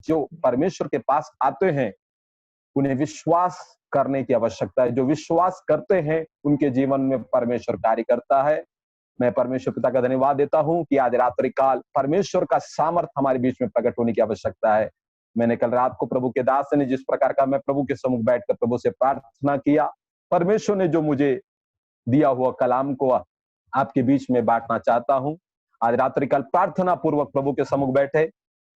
जो परमेश्वर के पास आते हैं उन्हें विश्वास करने की आवश्यकता है। जो विश्वास करते हैं उनके जीवन में परमेश्वर कार्य करता है। मैं परमेश्वर पिता का धन्यवाद देता हूं कि आज रात्रि काल परमेश्वर का सामर्थ हमारे बीच में प्रकट होने की आवश्यकता है। मैंने कल रात को प्रभु के दास ने जिस प्रकार का मैं प्रभु के सम्मुख बैठकर प्रभु से प्रार्थना किया, परमेश्वर ने जो मुझे दिया हुआ कलाम को आपके बीच में बांटना चाहता हूं। आज रात्रि काल प्रार्थना पूर्वक प्रभु के सम्मुख बैठे,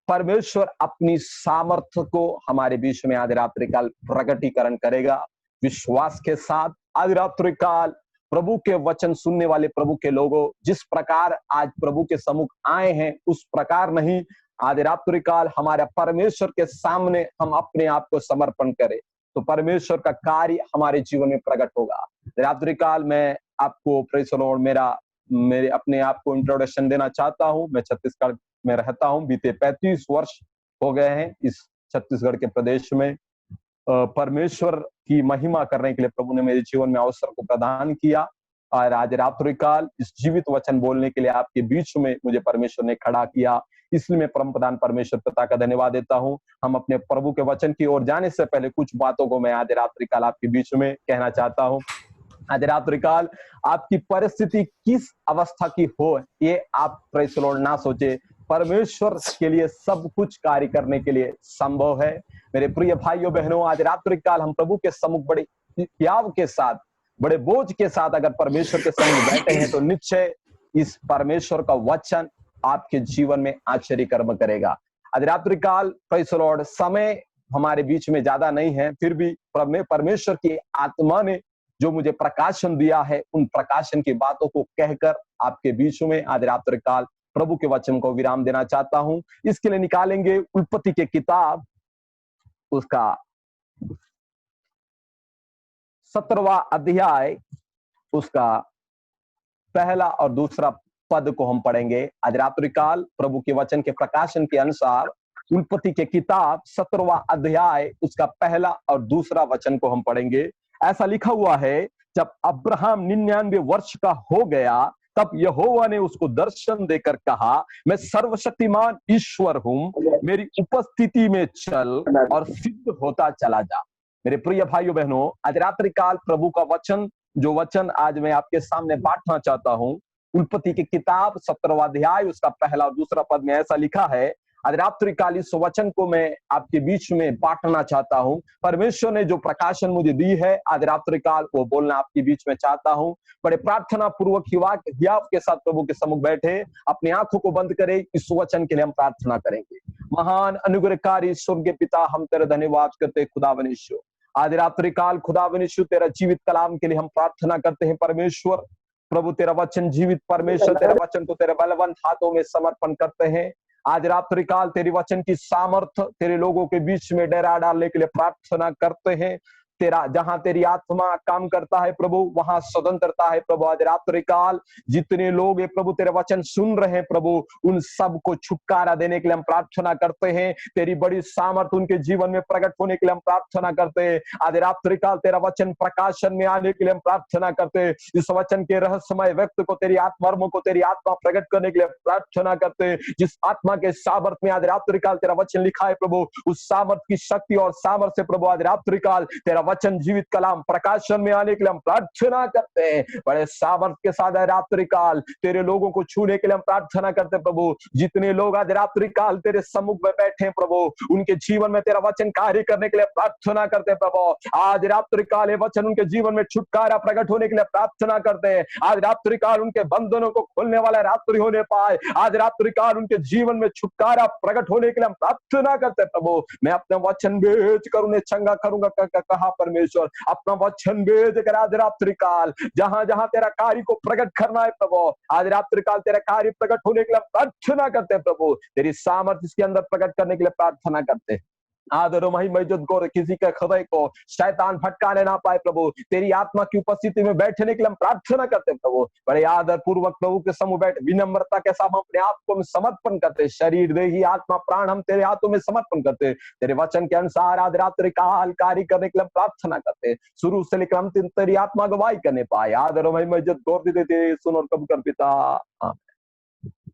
परमेश्वर अपनी सामर्थ्य को हमारे बीच में आज रात्रि काल प्रकटीकरण करेगा विश्वास के साथ। आज रात्रि काल प्रभु के वचन सुनने वाले प्रभु के लोगों, जिस प्रकार आज प्रभु के सम्मुख आए हैं उस प्रकार नहीं, आज रात्रि काल हमारे परमेश्वर के सामने हम अपने आप को समर्पण करें तो परमेश्वर का कार्य हमारे जीवन में प्रकट होगा। रात्रि काल मैं आपको प्रेज़ द लॉर्ड मेरे अपने आप को इंट्रोडक्शन देना चाहता हूं। मैं छत्तीसगढ़ में रहता हूं, बीते 35 वर्ष हो गए हैं इस छत्तीसगढ़ के प्रदेश में। परमेश्वर की महिमा करने के लिए प्रभु ने मेरे जीवन में अवसर को प्रदान किया और आज रात्रि काल इस जीवित वचन बोलने के लिए आपके बीच में मुझे परमेश्वर ने खड़ा किया, इसलिए मैं परम प्रधान परमेश्वर पिता का धन्यवाद देता हूं। हम अपने प्रभु के वचन की ओर जाने से पहले कुछ बातों को मैं आज रात्रि काल आपके बीच में कहना चाहता हूं। आज रात्रि काल आपकी परिस्थिति किस अवस्था की हो, ये आप प्रेज़ द लॉर्ड ना सोचे। परमेश्वर के लिए सब कुछ कार्य करने के लिए संभव है। मेरे प्रिय भाइयों बहनों, आज रात्रि काल हम प्रभु के सम्मुख बड़े त्याग के साथ, बड़े बोझ के साथ अगर परमेश्वर के सम्मुख बैठे हैं तो निश्चय इस परमेश्वर का वचन आपके जीवन में आश्चर्य कर्म करेगा। आज रात्रि काल प्रेज़ द लॉर्ड, समय हमारे बीच में ज्यादा नहीं है, फिर भी परमेश्वर की आत्मा ने जो मुझे प्रकाशन दिया है उन प्रकाशन की बातों को कहकर आपके बीच में आज रात्रि काल प्रभु के वचन को विराम देना चाहता हूं। इसके लिए निकालेंगे उत्पत्ति के किताब, उसका 17वां अध्याय, उसका पहला और दूसरा पद को हम पढ़ेंगे। आज रात्रि काल प्रभु के वचन के प्रकाशन के अनुसार उत्पत्ति के किताब 17वां अध्याय उसका पहला और दूसरा वचन को हम पढ़ेंगे। ऐसा लिखा हुआ है, जब अब्राहम 99 वर्ष का हो गया तब यहोवा ने उसको दर्शन देकर कहा, मैं सर्वशक्तिमान ईश्वर हूं, मेरी उपस्थिति में चल और सिद्ध होता चला जा। मेरे प्रिय भाइयों बहनों, आज रात्रि काल प्रभु का वचन, जो वचन आज मैं आपके सामने बांटना चाहता हूं, उत्पत्ति की किताब 17वां अध्याय उसका पहला और दूसरा पद में ऐसा लिखा है। आज रात्रि काल इस वचन को मैं आपके बीच में बांटना चाहता हूं। परमेश्वर ने जो प्रकाशन मुझे दी है आज रात्रि काल वो बोलना आपके बीच में चाहता हूं। बड़े प्रार्थना पूर्वक हियाव के साथ प्रभु के सम्मुख बैठे, अपनी आंखों को बंद करे, इस वचन के लिए हम प्रार्थना करेंगे। महान अनुग्रहकारी स्वर्गीय पिता, हम तेरा धन्यवाद करते खुदावन यीशु। आज रात्रि काल खुदावन यीशु तेरा जीवित कलाम के लिए हम प्रार्थना करते हैं। परमेश्वर प्रभु तेरा वचन जीवित, परमेश्वर तेरा वचन को तेरे बलवंत हाथों में समर्पण करते हैं। आज रात्रि काल तेरी वचन की सामर्थ्य तेरे लोगों के बीच में डेरा डालने के लिए प्रार्थना करते हैं। तेरा जहां तेरी आत्मा काम करता है प्रभु, वहां स्वतंत्रता है प्रभु। आज रात्रि काल जितने लोग ये प्रभु तेरे वचन सुन रहे हैं प्रभु, उन सबको छुटकारा देने के लिए हम प्रार्थना करते हैं। तेरी बड़ी सामर्थ्य उनके जीवन में प्रकट होने के लिए हम प्रार्थना करते हैं। आज रात्रि काल तेरा वचन प्रकाशन में आने के लिए हम प्रार्थना करते हैं। इस वचन के रहस्यमय व्यक्त को, तेरी आत्मर्म को तेरी आत्मा प्रकट करने के लिए प्रार्थना करते हैं। जिस आत्मा के सामर्थ में आज रात्रि काल तेरा वचन लिखा है प्रभु, उस सामर्थ की शक्ति और सामर्थ्य से प्रभु आज रात्रि काल तेरा वचन जीवित कलाम प्रकाशन में आने के लिए हम प्रार्थना करते हैं। बड़े सामर्थ के साथ रात्रि काल तेरे लोगों को छूने के लिए हम प्रार्थना करते हैं प्रभु। जितने लोग आज रात्रि काल तेरे सम्मुख में बैठे हैं प्रभु, उनके जीवन में तेरा वचन कार्य करने के लिए प्रार्थना करते हैं प्रभु। आज रात्रि काल ये वचन उनके जीवन में छुटकारा प्रकट होने के लिए प्रार्थना करते हैं। आज रात्रि काल उनके बंधनों को खोलने वाला रात्रि होने पाए। आज रात्रि काल उनके जीवन में छुटकारा प्रकट होने के लिए हम प्रार्थना करते हैं प्रभु। मैं अपना वचन भेज कर उन्हें चंगा करूंगा कहा परमेश्वर। अपना वचन भेज कर आज रात्रि काल जहां जहां तेरा कार्य को प्रकट करना है प्रभु, आज रात्रि काल तेरा कार्य प्रकट होने के लिए प्रार्थना करते हैं प्रभु। तेरी सामर्थ्य इसके अंदर प्रकट करने के लिए प्रार्थना करते हैं। आदर महिमा इज्जत गौरव किसी के हृदय को शैतान भटकाने ना पाए प्रभु। तेरी आत्मा की उपस्थिति में बैठने के लिए हम प्रार्थना करते हैं प्रभु। बड़े आदर पूर्वक प्रभु के समूह बैठ विनम्रता के साथ हम अपने आप को समर्पण करते हैं। शरीर, देही, आत्मा, प्राण हम तेरे हाथों में समर्पण करते हैं। तेरे वचन के अनुसार आज रात्रि काल कार्य करने के लिए हम प्रार्थना करते हैं। शुरू से लेकर अंतिम तेरी आत्मा गवाही करने पाए। आदर महिमा इज्जत गौरव देते सुन और कब कर पिता।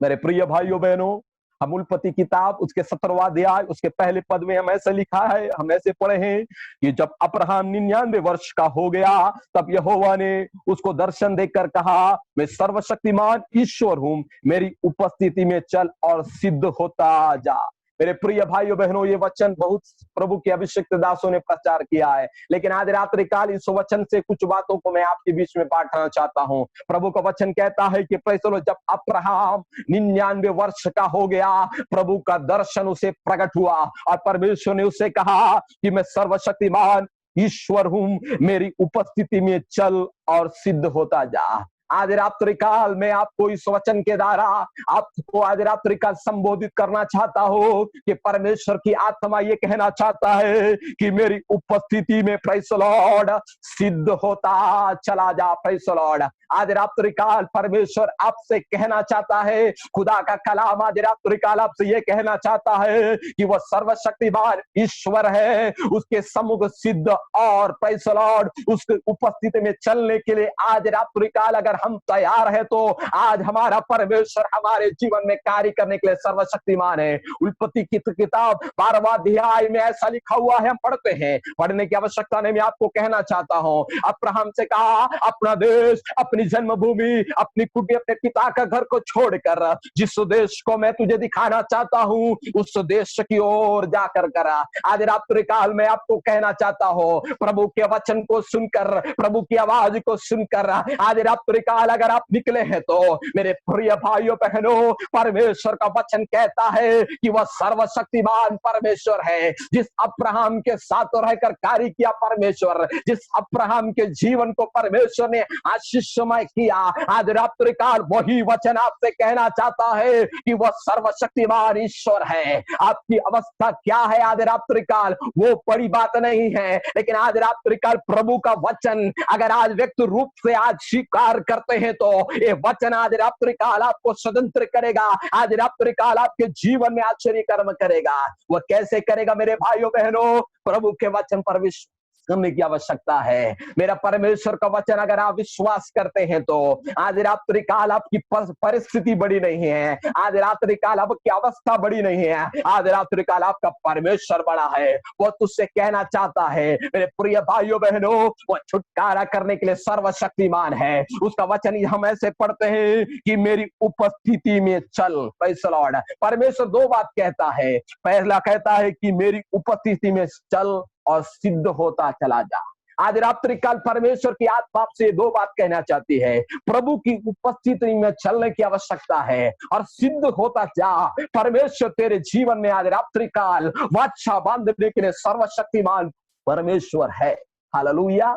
मेरे प्रिय भाइयों बहनों, हम उल्पत्ति किताब उसके 17वां अध्याय उसके पहले पद में हम ऐसे लिखा है, हम ऐसे पढ़े हैं कि जब अब्राहम 99 वर्ष का हो गया तब यहोवा ने उसको दर्शन देकर कहा, मैं सर्वशक्तिमान ईश्वर हूं, मेरी उपस्थिति में चल और सिद्ध होता जा। मेरे प्रिय भाइयों बहनों, ये वचन बहुत प्रभु के अभिषिक्त दासों ने प्रचार किया है, लेकिन आज रात्रि काल इस वचन से कुछ बातों को मैं आपके बीच में बांटना चाहता हूं। प्रभु का वचन कहता है कि प्रेसलो जब अब्राहम 99 वर्ष का हो गया, प्रभु का दर्शन उसे प्रकट हुआ और परमेश्वर ने उसे कहा कि मैं सर्वशक्तिमान ईश्वर हूं, मेरी उपस्थिति में चल और सिद्ध होता जा। आज रात्रि काल मैं आपको इस वचन के द्वारा आपको आज रात्रि काल संबोधित करना चाहता हूं कि परमेश्वर की आत्मा ये कहना चाहता है कि मेरी उपस्थिति में प्रेज़ द लॉर्ड सिद्ध होता चला जा। प्रेज़ द लॉर्ड, आज रात्रि काल परमेश्वर आपसे कहना चाहता है, खुदा का कलाम आज रात्रि काल आपसे ये कहना चाहता है कि वह सर्वशक्तिमान ईश्वर है, उसके सम्मुख सिद्ध और प्रेज़ द लॉर्ड उसकी उपस्थिति में चलने के लिए आज रात्रि काल अगर हम तैयार है तो आज हमारा परमेश्वर हमारे जीवन में कार्य करने के लिए सर्वशक्तिमान है। उल्पत्ति की किताब 12वां अध्याय में ऐसा लिखा हुआ है, हम पढ़ते हैं, पढ़ने की आवश्यकता नहीं, मैं आपको कहना चाहता हूं। अब्राहम से कहा, अपना देश, अपनी जन्मभूमि, अपनी कुटी, अपने पिता का घर को छोड़कर जिस देश को मैं तुझे दिखाना चाहता हूं उस देश की ओर जाकर करा। आज रात्रि काल में आपको कहना चाहता हूं, प्रभु के वचन को सुनकर, प्रभु की आवाज को सुनकर आज रात्रि काल अगर आप निकले हैं तो मेरे प्रिय भाइयों बहनों, परमेश्वर का वचन कहता है कि वह सर्वशक्तिमान परमेश्वर है। जिस अब्राहम के साथ रहकर कार्य किया परमेश्वर, जिस अब्राहम के जीवन को परमेश्वर ने आशीषमय किया, आज रात्रि काल वही वचन आपसे कहना चाहता है कि वह सर्वशक्तिमान ईश्वर है। आपकी अवस्था क्या है आज रात्रि काल वो बड़ी बात नहीं है, लेकिन आज रात्रि काल प्रभु का वचन अगर आज व्यक्ति रूप से आज स्वीकार करते हैं तो ये वचन आज रात्रि काल आपको स्वतंत्र करेगा, आज रात्रि काल आपके जीवन में आश्चर्य कर्म करेगा। वह कैसे करेगा मेरे भाइयों बहनों? प्रभु के वचन पर विश्वास करने की आवश्यकता है। मेरा परमेश्वर का वचन अगर आप विश्वास करते हैं तो आज रात्रि काल आपकी परिस्थिति बड़ी नहीं है, आज रात्रि काल आपकी अवस्था बड़ी नहीं है, आज रात्रि काल आपका परमेश्वर बड़ा है। वो तुझसे कहना चाहता है मेरे प्रिय भाइयों बहनों, वो छुटकारा करने के लिए सर्वशक्तिमान है। उसका वचन हम ऐसे पढ़ते हैं कि मेरी उपस्थिति में चल। प्रेज़ द लॉर्ड, परमेश्वर दो बात कहता है, पहला कहता है कि मेरी उपस्थिति में चल और सिद्ध होता चला जा। आज रात्रि काल परमेश्वर की आत्मा आपसे दो बात कहना चाहती है, प्रभु की उपस्थिति में चलने की आवश्यकता है और सिद्ध होता जा। परमेश्वर तेरे जीवन में आज रात्रि काल वाचा बांधने के लिए सर्वशक्तिमान परमेश्वर है। हालेलुया।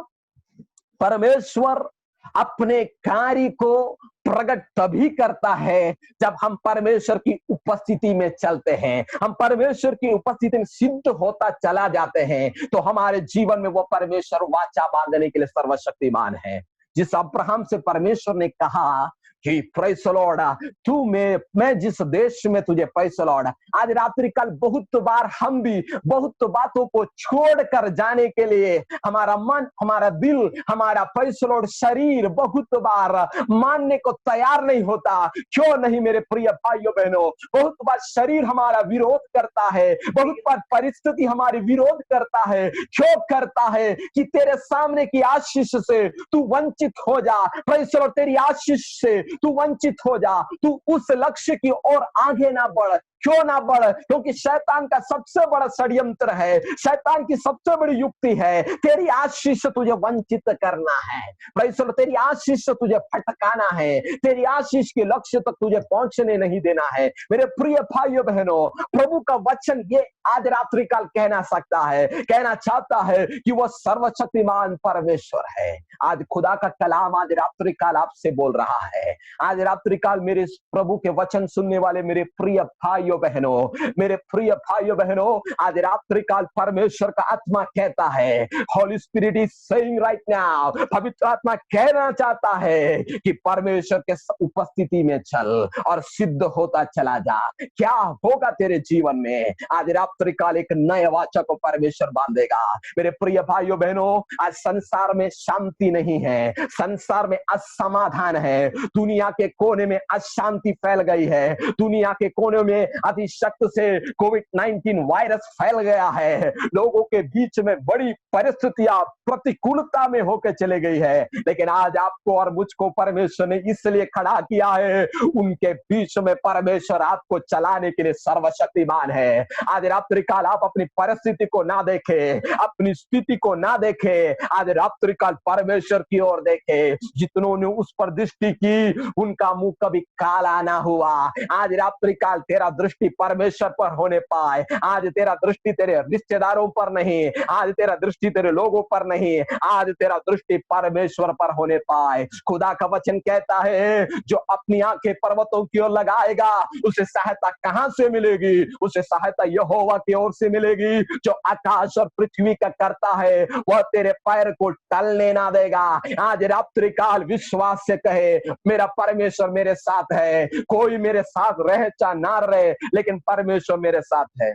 परमेश्वर अपने कार्य को प्रकट तभी करता है जब हम परमेश्वर की उपस्थिति में चलते हैं, हम परमेश्वर की उपस्थिति में सिद्ध होता चला जाते हैं, तो हमारे जीवन में वो परमेश्वर वाचा बांधने के लिए सर्वशक्तिमान है। जिस अब्राहम से परमेश्वर ने कहा कि प्रेज़ द लॉर्ड, तू मैं जिस देश में तुझे, प्रेज़ द लॉर्ड, आज रात्रि काल बहुत बार हम भी बहुत बातों को छोड़कर जाने के लिए हमारा मन, हमारा दिल, हमारा प्रेज़ द लॉर्ड शरीर बहुत बार मानने को तैयार नहीं होता। क्यों नहीं मेरे प्रिय भाइयों बहनों? बहुत बार शरीर हमारा विरोध करता है, बहुत बार परिस्थिति हमारी विरोध करता है। क्यों करता है? कि तेरे सामने की आशीष से तू वंचित हो जा, प्रेज़ द लॉर्ड, तेरी आशीष से तू वंचित हो जा, तू उस लक्ष्य की ओर आगे ना बढ़। क्यों ना बढ़? क्योंकि शैतान का सबसे बड़ा षड्यंत्र है, शैतान की सबसे बड़ी युक्ति है तेरी आशीष से तुझे वंचित करना है, प्रेज़ द लॉर्ड, तेरी आशीष से तुझे भटकाना है, तेरी आशीष के लक्ष्य तक तुझे पहुंचने नहीं देना है। मेरे प्रिय भाइयों बहनों, प्रभु का वचन ये आज रात्रि काल कहना सकता है, कहना चाहता है कि वह सर्वशक्तिमान परमेश्वर है। आज खुदा का कलाम आज रात्रि काल आपसे बोल रहा है। आज रात्रि काल मेरे प्रभु के वचन सुनने वाले मेरे प्रिय भाइयों बहनों, मेरे प्रिय भाइयों बहनों, आज रात्रि काल परमेश्वर का आत्मा कहता है, Holi spirit is saying right now, पवित्र आत्मा कहना चाहता है कि परमेश्वर के उपस्थिति में चल और सिद्ध होता चला जा। क्या होगा तेरे जीवन में? आज रात्रि काल एक नए वाचा को परमेश्वर बांधेगा। मेरे प्रिय भाइयों बहनों, आज संसार में शांति नहीं है, संसार में असमाधान है, दुनिया के कोने में अशांति फैल गई है, दुनिया के कोने में अतिशक्त से कोविड-19 वायरस फैल गया है, लोगों के बीच में बड़ी परिस्थितियां प्रतिकूलता में होकर चले गई है, लेकिन आज आपको और मुझको परमेश्वर ने इसलिए खड़ा किया है, उनके बीच में परमेश्वर आपको चलाने के लिए सर्वशक्तिमान है। आज रात्रि काल आप अपनी परिस्थिति को ना देखें, अपनी स्थिति को ना देखें, आज रात्रि काल परमेश्वर की ओर देखें। जितनों ने उस पर दृष्टि की उनका मुंह कभी काला ना हुआ। आज रात्रि काल तेरा दृष्टि परमेश्वर पर होने पाए। आज तेरा दृष्टि तेरे रिश्तेदारों पर नहीं, आज तेरा दृष्टि तेरे लोगों पर नहीं, आज तेरा दृष्टि परमेश्वर पर होने पाए। खुदा का वचन कहता है, जो अपनी आंखें पर्वतों की ओर लगाएगा उसे सहायता कहां से मिलेगी? उसे सहायता यहोवा की ओर से मिलेगी, जो आकाश और पृथ्वी का करता है, वह तेरे पैर को टलने ना देगा। आज रात्रि काल विश्वास से कहे, मेरा परमेश्वर मेरे साथ है, कोई मेरे साथ रहे चाहे ना रहे, लेकिन परमेश्वर मेरे साथ है।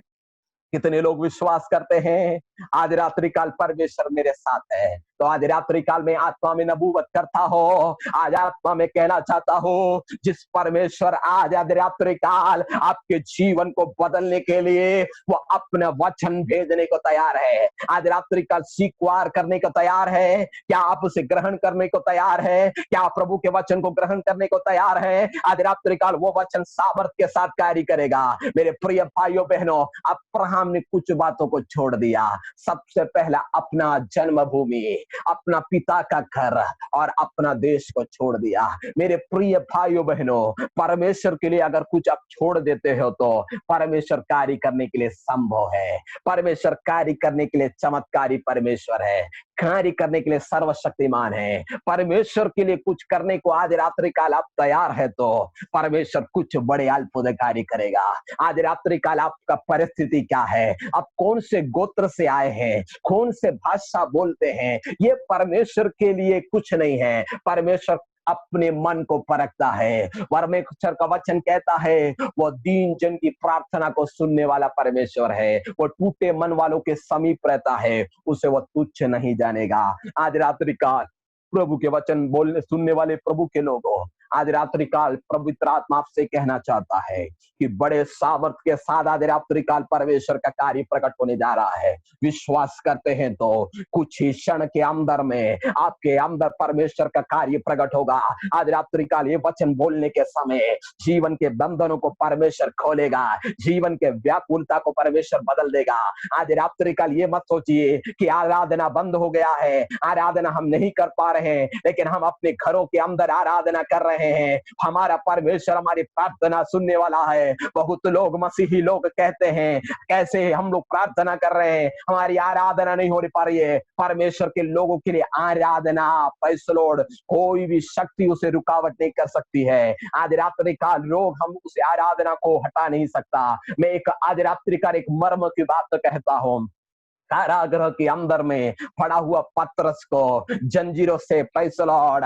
कितने लोग विश्वास करते हैं आज रात्रि काल परमेश्वर मेरे साथ है? तो आज रात्रि काल में आत्मा में नबूवत करता हो, आज आत्मा में कहना चाहता हो, जिस परमेश्वर आज रात्रि काल आपके जीवन को बदलने के लिए वो अपना वचन भेजने को तैयार है। आज रात्रि काल स्वीकार करने को तैयार है। क्या आप उसे ग्रहण करने को तैयार है? क्या आप प्रभु के वचन को ग्रहण करने को तैयार है? आज रात्रि काल वो वचन सामर्थ्य के साथ कार्य करेगा। मेरे प्रिय भाइयों बहनों, अब्राहम ने कुछ बातों को छोड़ दिया। सबसे पहला अपना जन्मभूमि, अपना पिता का घर और अपना देश को छोड़ दिया। मेरे प्रिय भाइयों बहनों, परमेश्वर के लिए अगर कुछ आप छोड़ देते हो तो परमेश्वर कार्य करने के लिए संभव है। परमेश्वर कार्य करने के लिए चमत्कारी परमेश्वर है, कार्य करने के लिए सर्वशक्तिमान है। परमेश्वर के लिए कुछ करने को आज रात्रि काल आप तैयार है तो परमेश्वर कुछ बड़े अद्भुत कार्य करेगा। आज रात्रि काल आपका परिस्थिति क्या है, आप कौन से गोत्र से आए हैं, कौन से भाषा बोलते हैं, ये परमेश्वर के लिए कुछ नहीं है। परमेश्वर अपने मन को परखता है। परमेश्वर का वचन कहता है, वो दीन जन की प्रार्थना को सुनने वाला परमेश्वर है। वो टूटे मन वालों के समीप रहता है, उसे वो तुच्छ नहीं जानेगा। आज रात्रि काल प्रभु के वचन बोलने सुनने वाले प्रभु के लोगों, आज रात्रि काल पवित्र आत्मा आपसे कहना चाहता है कि बड़े सामर्थ के साथ आज रात्रि काल परमेश्वर का कार्य प्रकट होने जा रहा है। विश्वास करते हैं तो कुछ ही क्षण के अंदर में आपके अंदर परमेश्वर का कार्य प्रकट होगा। आज रात्रि काल ये वचन बोलने के समय जीवन के बंधनों को परमेश्वर खोलेगा, जीवन के व्याकुलता को परमेश्वर बदल देगा। आज रात्रि काल ये मत सोचिए कि आराधना बंद हो गया है, आराधना हम नहीं कर पा रहे हैं, लेकिन हम अपने घरों के अंदर आराधना कर रहे हैं। हमारा परमेश्वर हमारी प्रार्थना सुनने वाला है। बहुत लोग मसीही लोग कहते हैं, कैसे हम लोग प्रार्थना कर रहे हैं, हमारी आराधना नहीं हो पा रही है। परमेश्वर के लोगों के लिए आराधना, प्रेज़ द लॉर्ड, कोई भी शक्ति उसे रुकावट नहीं कर सकती है। आज रात्रि काल लोग हम उस आराधना को हटा नहीं सकता। मैं एक आज रात्रि काल एक मर्म की बात कहता हूं। कारागृह के अंदर में पड़ा हुआ पतरस को जंजीरों से, प्रेज़ द लॉर्ड,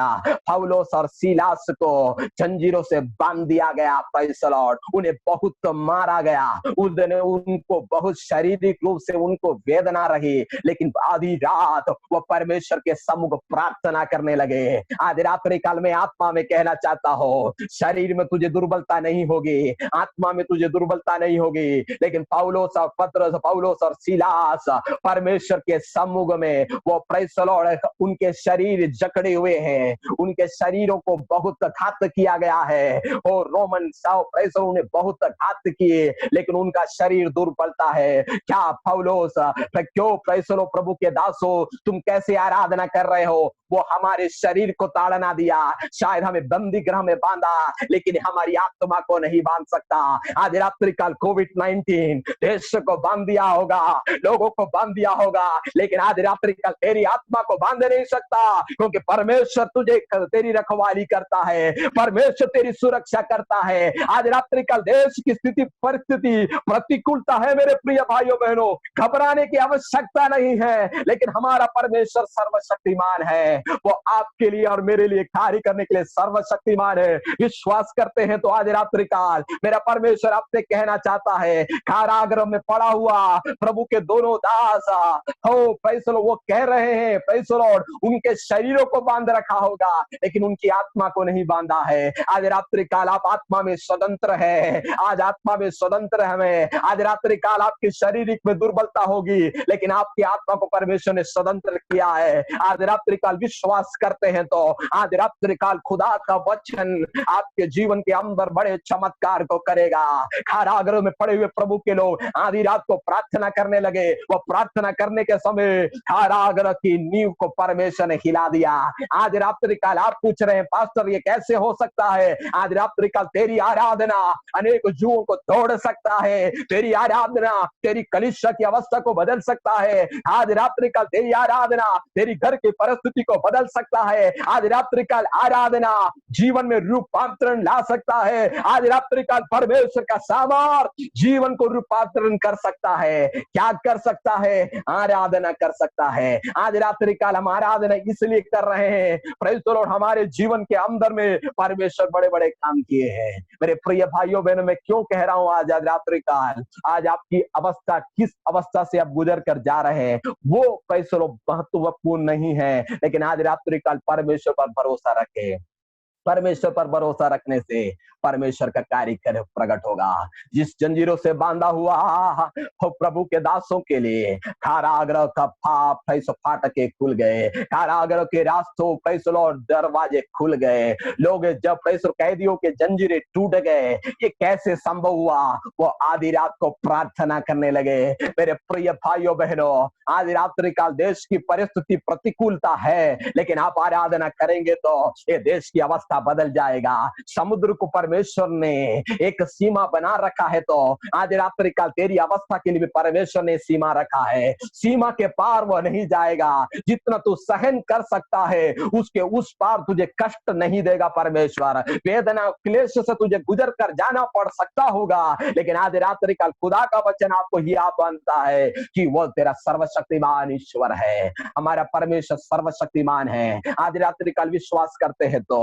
पौलुस और सीलास को जंजीरों से बांध दिया गया। प्रेज़ द लॉर्ड, उन्हें बहुत मारा गया, उस दिन उनको बहुत शारीरिक रूप से उनको वेदना रही, लेकिन आधी रात वो परमेश्वर के सम्मुख प्रार्थना करने लगे। आज रात्रि काल में आत्मा में कहना चाहता हो, शरीर में तुझे दुर्बलता नहीं होगी, आत्मा में तुझे दुर्बलता नहीं होगी, लेकिन पौलुस और पतरस, पौलुस और सीलास परमेश्वर के सम्मुख में वो, प्रेज़ द लॉर्ड, उनके शरीर जकड़े हुए हैं, उनके शरीरों को बहुत घात किया गया है। और रोमन साव प्रेज़ उन्हें बहुत घात किए, लेकिन उनका शरीर दुर्बलता है। क्या पौलुस, क्यों प्रेज़ द लॉर्ड प्रभु के दासों, तुम कैसे आराधना कर रहे हो? वो हमारे शरीर को ताड़ ना दिया, शायद हमें बंदी गृह में बांधा, लेकिन हमारी आत्मा को नहीं बांध सकता। आज रात्रि काल कोविड-19 देश को बांध दिया होगा, लोगों को बांध दिया होगा, लेकिन आज रात्रि काल तेरी आत्मा को बांध नहीं सकता, क्योंकि परमेश्वर तुझे तेरी रखवाली करता है, परमेश्वर तेरी सुरक्षा करता है। आज रात्रि काल देश की स्थिति परिस्थिति प्रतिकूलता है मेरे प्रिय भाइयों बहनों, घबराने की आवश्यकता नहीं है, लेकिन हमारा परमेश्वर सर्वशक्तिमान है। वो आपके लिए और मेरे लिए कार्य करने के लिए सर्वशक्तिमान है। विश्वास करते हैं तो आज रात्रि काल मेरा परमेश्वर आपसे कहना चाहता है, कारागृह में पड़ा हुआ प्रभु के दोनों दास हो प्रेज़ द लॉर्ड, वो कह रहे हैं प्रेज़ द लॉर्ड, उनके शरीरों को बांध रखा होगा लेकिन उनकी आत्मा को नहीं बांधा है। आज रात्रि काल आप आत्मा में स्वतंत्र है, आज आत्मा में स्वतंत्र हमें। आज रात्रि काल आपकी शारीरिक में दुर्बलता होगी लेकिन आपकी आत्मा को परमेश्वर ने स्वतंत्र किया है। आज रात्रि काल विश्वास करते हैं तो आज रात्रि काल खुदा का वचन आपके जीवन के अंदर बड़े चमत्कार को करेगा। कारागृह में पड़े हुए प्रभु के लोग आधी रात को प्रार्थना करने लगे, वो प्रार्थना करने के समय कारागृह की नींव को परमेश्वर ने हिला दिया। आज रात्रि काल आप पूछ रहे हैं पास्टर ये कैसे हो सकता है? आज रात्रि काल तेरी आराधना अनेक जुओं को तोड़ सकता है, तेरी आराधना तेरी कलीसिया की अवस्था को बदल सकता है। आज रात्रि काल तेरी आराधना तेरी घर की परिस्थिति को बदल सकता है। आज रात्रि काल आराधना जीवन में रूपांतरण ला सकता है। आज रात्रि काल परमेश्वर का सामर्थ्य जीवन को रूपांतरण कर सकता है। क्या कर सकता है? आराधना कर सकता है। आज रात्रि काल हम आराधना इसलिए कर रहे हैं प्रेज़ द लॉर्ड, हमारे जीवन के अंदर में परमेश्वर बड़े बड़े काम किए हैं। मेरे प्रिय भाइयों बहनों, मैं क्यों कह रहा हूं आज रात्रि काल, आज आपकी अवस्था किस अवस्था से आप गुजर कर जा रहे हैं वो प्रेज़ द लॉर्ड महत्वपूर्ण नहीं है, लेकिन आज रात्रि काल परमेश्वर पर भरोसा रखें। परमेश्वर पर भरोसा रखने से परमेश्वर का कार्य प्रकट होगा। जिस जंजीरों से बांधा हुआ हो प्रभु के दासों के लिए कारागृह का फाटके खुल गए, कारागृह के रास्तों प्रेज़ द लॉर्ड दरवाजे खुल गए। लोग जब प्रेज़ कैदियों के जंजीरें टूट गए, ये कैसे संभव हुआ? वो आधी रात को प्रार्थना करने लगे। मेरे प्रिय भाइयों बहनों, आज रात्रि काल देश की परिस्थिति प्रतिकूलता है लेकिन आप आराधना करेंगे तो ये देश की अवस्था बदल जाएगा। समुद्र को परमेश्वर ने एक सीमा बना रखा है तो आज रात्रि काल तेरी अवस्था के लिए भी परमेश्वर ने सीमा रखा है। सीमा के पार वह नहीं जाएगा। जितना तू सहन कर सकता है उसके उस पार तुझे कष्ट नहीं देगा परमेश्वर। वेदना क्लेश से तुझे गुजर कर जाना पड़ सकता होगा लेकिन आज रात्रि काल खुदा का वचन आपको याद बनता है कि वो तेरा सर्वशक्तिमान ईश्वर है। हमारा परमेश्वर सर्वशक्तिमान है। आज रात्रि काल विश्वास करते हैं तो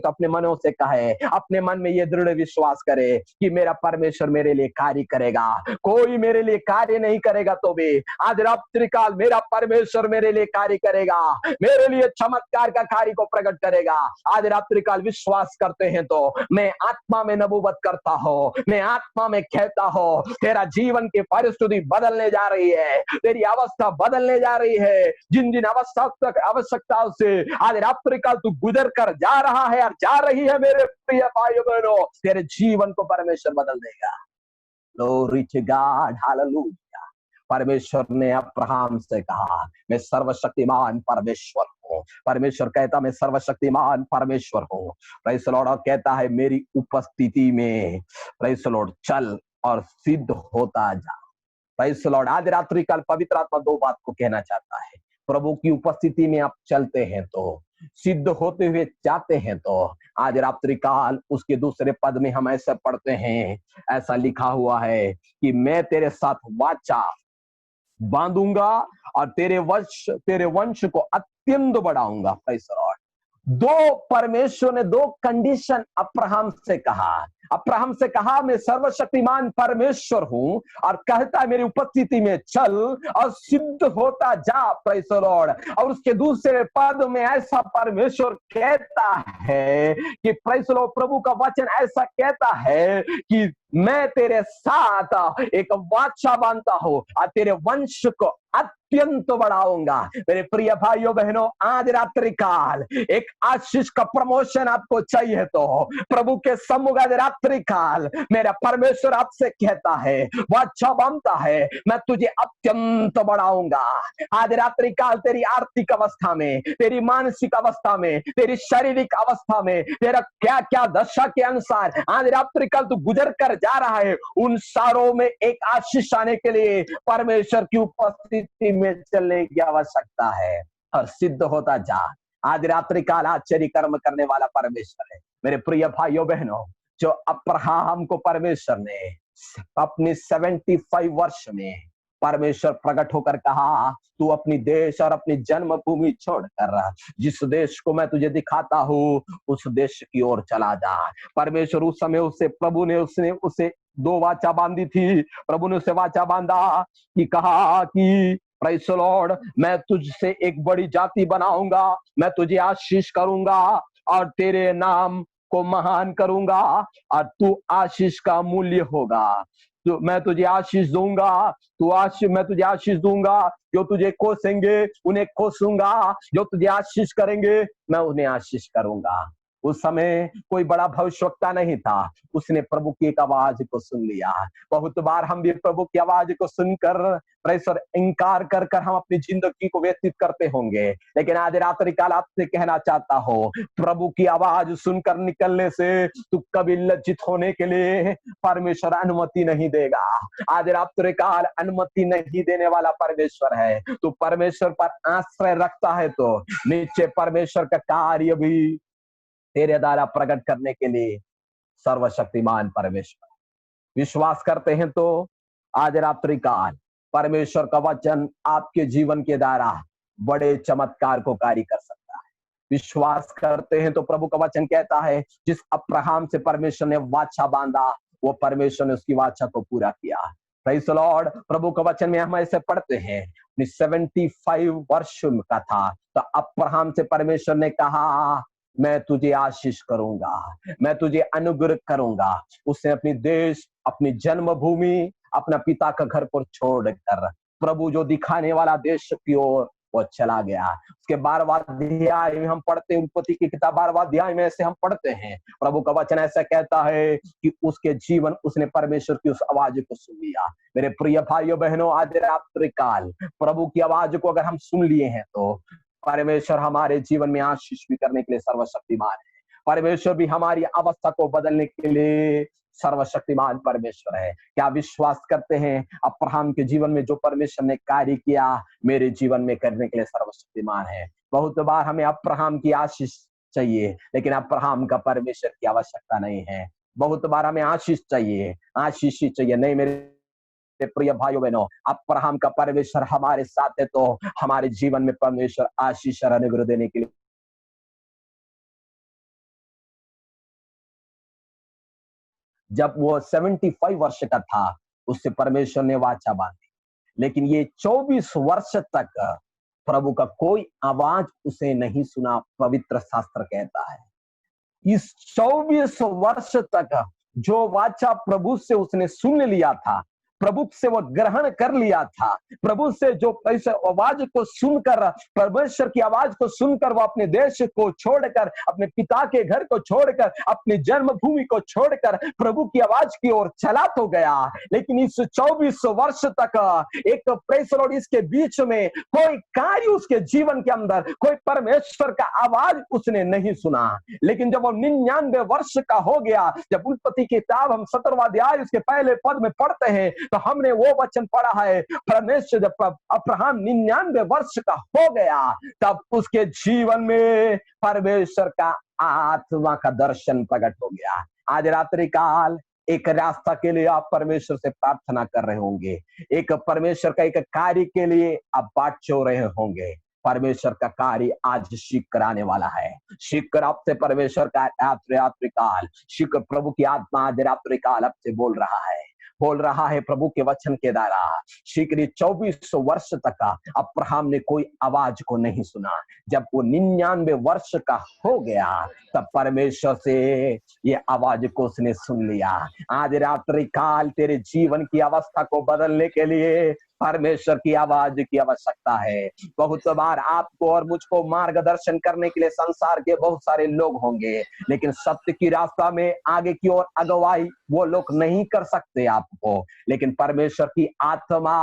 अपने मनों से कहे, अपने मन में ये दृढ़ विश्वास करे कि मेरा परमेश्वर मेरे लिए कार्य करेगा। कोई मेरे लिए कार्य नहीं करेगा तो भी आज रात्रि काल मेरा परमेश्वर मेरे लिए कार्य करेगा, मेरे लिए चमत्कार का कार्य को प्रकट करेगा। आज रात्रि काल विश्वास करते हैं तो मैं आत्मा में नबूवत करता हूं, मैं आत्मा में कहता हूं तेरा जीवन की परिस्थिति बदलने जा रही है, तेरी अवस्था बदलने जा रही है। जिन जिन आवश्यकताओं से आज रात्रि काल तू गुजर कर जा रहा है और जा रही है मेरे प्रिय भाइयों बहनों, तेरे जीवन को परमेश्वर बदल देगा। Glory to God, hallelujah. परमेश्वर ने अब्राहम से कहा मैं सर्वशक्तिमान परमेश्वर हूँ। परमेश्वर कहता मैं सर्वशक्तिमान परमेश्वर हूँ। प्रेज़ द लॉर्ड कहता है मेरी उपस्थिति में प्रेज़ द लॉर्ड चल और सिद्ध होता जा। प्रेज़ द लॉर्ड आज रात्रि काल पवित्र आत्मा दो बात को कहना चाहता है। प्रभु की उपस्थिति में आप चलते हैं तो, सिद्ध होते हुए जाते हैं तो आज रात्रि काल उसके दूसरे पद में हम ऐसा पढ़ते हैं, ऐसा लिखा हुआ है कि मैं तेरे साथ वाचा बांधूंगा और तेरे वंश को अत्यंत बढ़ाऊंगा। Praise the Lord. दो परमेश्वर ने दो कंडीशन अब्राहम से कहा मैं सर्वशक्तिमान परमेश्वर हूं और कहता है मेरी उपस्थिति में चल और सिद्ध होता जा। Praise the Lord. और उसके दूसरे पद में ऐसा परमेश्वर कहता है कि प्रेज़ द लॉर्ड प्रभु का वचन ऐसा कहता है कि मैं तेरे साथ एक वाचा बांधता हूं और तेरे वंश को अत्यंत बढ़ाऊंगा। मेरे प्रिय भाइयों बहनों, आज रात्रि काल एक आशीष का प्रमोशन आपको चाहिए तो प्रभु के सम्मुख आज रात्रि काल मेरा परमेश्वर आपसे कहता है वाचा बांधता है मैं तुझे अत्यंत बढ़ाऊंगा। आज रात्रि काल तेरी आर्थिक अवस्था में, तेरी मानसिक अवस्था में, तेरी शारीरिक अवस्था में, तेरा क्या क्या दशा के अनुसार आज रात्रि काल तू गुजर कर जा रहा है, उन सारों में एक आशीष आने के लिए परमेश्वर की उपस्थिति में चलने की आवश्यकता है और सिद्ध होता जा। आज रात्रि काल आश्चर्य कर्म करने वाला परमेश्वर है। मेरे प्रिय भाइयों बहनों, जो अब्राहम को परमेश्वर ने अपनी 75 वर्ष में परमेश्वर प्रकट होकर कहा तू अपनी देश और अपनी जन्मभूमि छोड़कर जिस देश को मैं तुझे दिखाता हूं उस देश की ओर चला जा। परमेश्वर उस समय प्रभु ने उसे दो वाचा बांधी थी, प्रभु ने उसे वाचा बांधा कि कहा कि प्रेज़ द लॉर्ड, मैं तुझसे एक बड़ी जाति बनाऊंगा, मैं तुझे आशीष करूंगा और तेरे नाम को महान करूंगा और तू आशीष का मूल्य होगा। तो मैं तुझे आशीष दूंगा, मैं तुझे आशीष दूंगा। जो तुझे कोसेंगे उन्हें कोसूंगा, जो तुझे आशीष करेंगे मैं उन्हें आशीष करूंगा। उस समय कोई बड़ा भविष्यवक्ता नहीं था, उसने प्रभु की एक आवाज को सुन लिया। बहुत बार हम भी प्रभु की आवाज को सुनकर प्रेशर इनकार कर कर हम अपनी जिंदगी को व्यतीत करते होंगे, लेकिन आज रात्रि काल आपसे कहना चाहता हो, प्रभु की आवाज सुनकर निकलने से तू कभी लज्जित होने के लिए परमेश्वर अनुमति नहीं देगा। आज रात्रि काल अनुमति नहीं देने वाला परमेश्वर है। तू परमेश्वर पर आश्रय रखता है तो नीचे परमेश्वर का कार्य भी तेरे द्वारा प्रकट करने के लिए सर्वशक्तिमान परमेश्वर विश्वास करते हैं तो आज रात्रि काल परमेश्वर का वचन आपके जीवन के द्वारा बड़े चमत्कार को कार्य कर सकता है। विश्वास करते हैं तो प्रभु का वचन कहता है, जिस अब्राहम से परमेश्वर ने वाचा बांधा, वो परमेश्वर ने उसकी वाचा को पूरा किया। Praise the Lord. प्रभु का वचन में हम ऐसे पढ़ते हैं, 75 वर्ष का था तो अब्राहम से परमेश्वर ने कहा, मैं तुझे आशीष करूंगा, मैं तुझे अनुग्रह करूंगा। उसने अपनी देश, अपनी जन्मभूमि, अपना पिता का घर को छोड़कर प्रभु जो दिखाने वाला देश की ओर वो चला गया। उसके 12वां अध्याय में हम पढ़ते हैं, उत्पत्ति की किताब 12वां अध्याय में ऐसे हम पढ़ते हैं, प्रभु का वचन ऐसा कहता है कि उसके जीवन, उसने परमेश्वर की उस आवाज को सुन लिया। मेरे प्रिय भाइयों बहनों, आज रात्रि काल प्रभु की आवाज को अगर हम सुन लिए हैं तो परमेश्वर हमारे जीवन में आशीष भी करने के लिए सर्वशक्तिमान है। परमेश्वर भी हमारी अवस्था को बदलने के लिए सर्वशक्तिमान परमेश्वर है। क्या विश्वास करते हैं अब्राहम के जीवन में जो परमेश्वर ने कार्य किया मेरे जीवन में करने के लिए सर्वशक्तिमान है। बहुत बार हमें अब्राहम की आशीष चाहिए, लेकिन अब्राहम का परमेश्वर की आवश्यकता नहीं है। बहुत बार हमें आशीष चाहिए, आशीष ही चाहिए। नहीं मेरे प्रिय भाइयों बहनों, अब्राहम का परमेश्वर हमारे साथ है तो हमारे जीवन में परमेश्वर आशीष और अनुग्रह देने के लिए। जब वो 75 वर्ष का था उससे परमेश्वर ने वाचा बांधी, लेकिन ये 24 वर्ष तक प्रभु का कोई आवाज उसे नहीं सुना। पवित्र शास्त्र कहता है इस 24 वर्ष तक जो वाचा प्रभु से उसने सुन लिया था, प्रभु से वो ग्रहण कर लिया था, प्रभु से जो ऐसे आवाज को सुनकर, परमेश्वर की आवाज को सुनकर वो अपने देश को छोड़कर, अपने पिता के घर को छोड़कर, अपनी जन्मभूमि को छोड़कर प्रभु की आवाज की ओर चला तो गया, लेकिन इस 24 वर्ष तक एक प्रेज़ द लॉर्ड इसके बीच में कोई कार्य उसके जीवन के अंदर, कोई परमेश्वर का आवाज उसने नहीं सुना। लेकिन जब वो 99 वर्ष का हो गया, जब उत्पत्ति की किताब हम 17वां अध्याय उसके पहले पद में पढ़ते हैं तो हमने वो वचन पढ़ा है, परमेश्वर जब अब्राहम 99 वर्ष का हो गया तब उसके जीवन में परमेश्वर का आत्मा का दर्शन प्रकट हो गया। आज रात्रि काल एक रास्ता के लिए आप परमेश्वर से प्रार्थना कर रहे होंगे, एक परमेश्वर का एक कार्य के लिए आप बाट चो रहे होंगे। परमेश्वर का कार्य आज शीघ्र आने वाला है। शीघ्र आपसे परमेश्वर का रात्रि काल, शीघ्र प्रभु की आत्मा आज रात्रि काल आपसे बोल रहा है प्रभु के वचन के द्वारा। शीघ्र 24 वर्ष तक अब्राहम ने कोई आवाज को नहीं सुना। जब वो 99 वर्ष का हो गया तब परमेश्वर से ये आवाज को उसने सुन लिया। आज रात्रि काल तेरे जीवन की अवस्था को बदलने के लिए परमेश्वर की आवाज की आवश्यकता है। बहुत बार आपको और मुझको मार्गदर्शन करने के लिए संसार के बहुत सारे लोग होंगे, लेकिन सत्य की रास्ता में आगे की ओर अगुवाई वो लोग नहीं कर सकते आपको, लेकिन परमेश्वर की आत्मा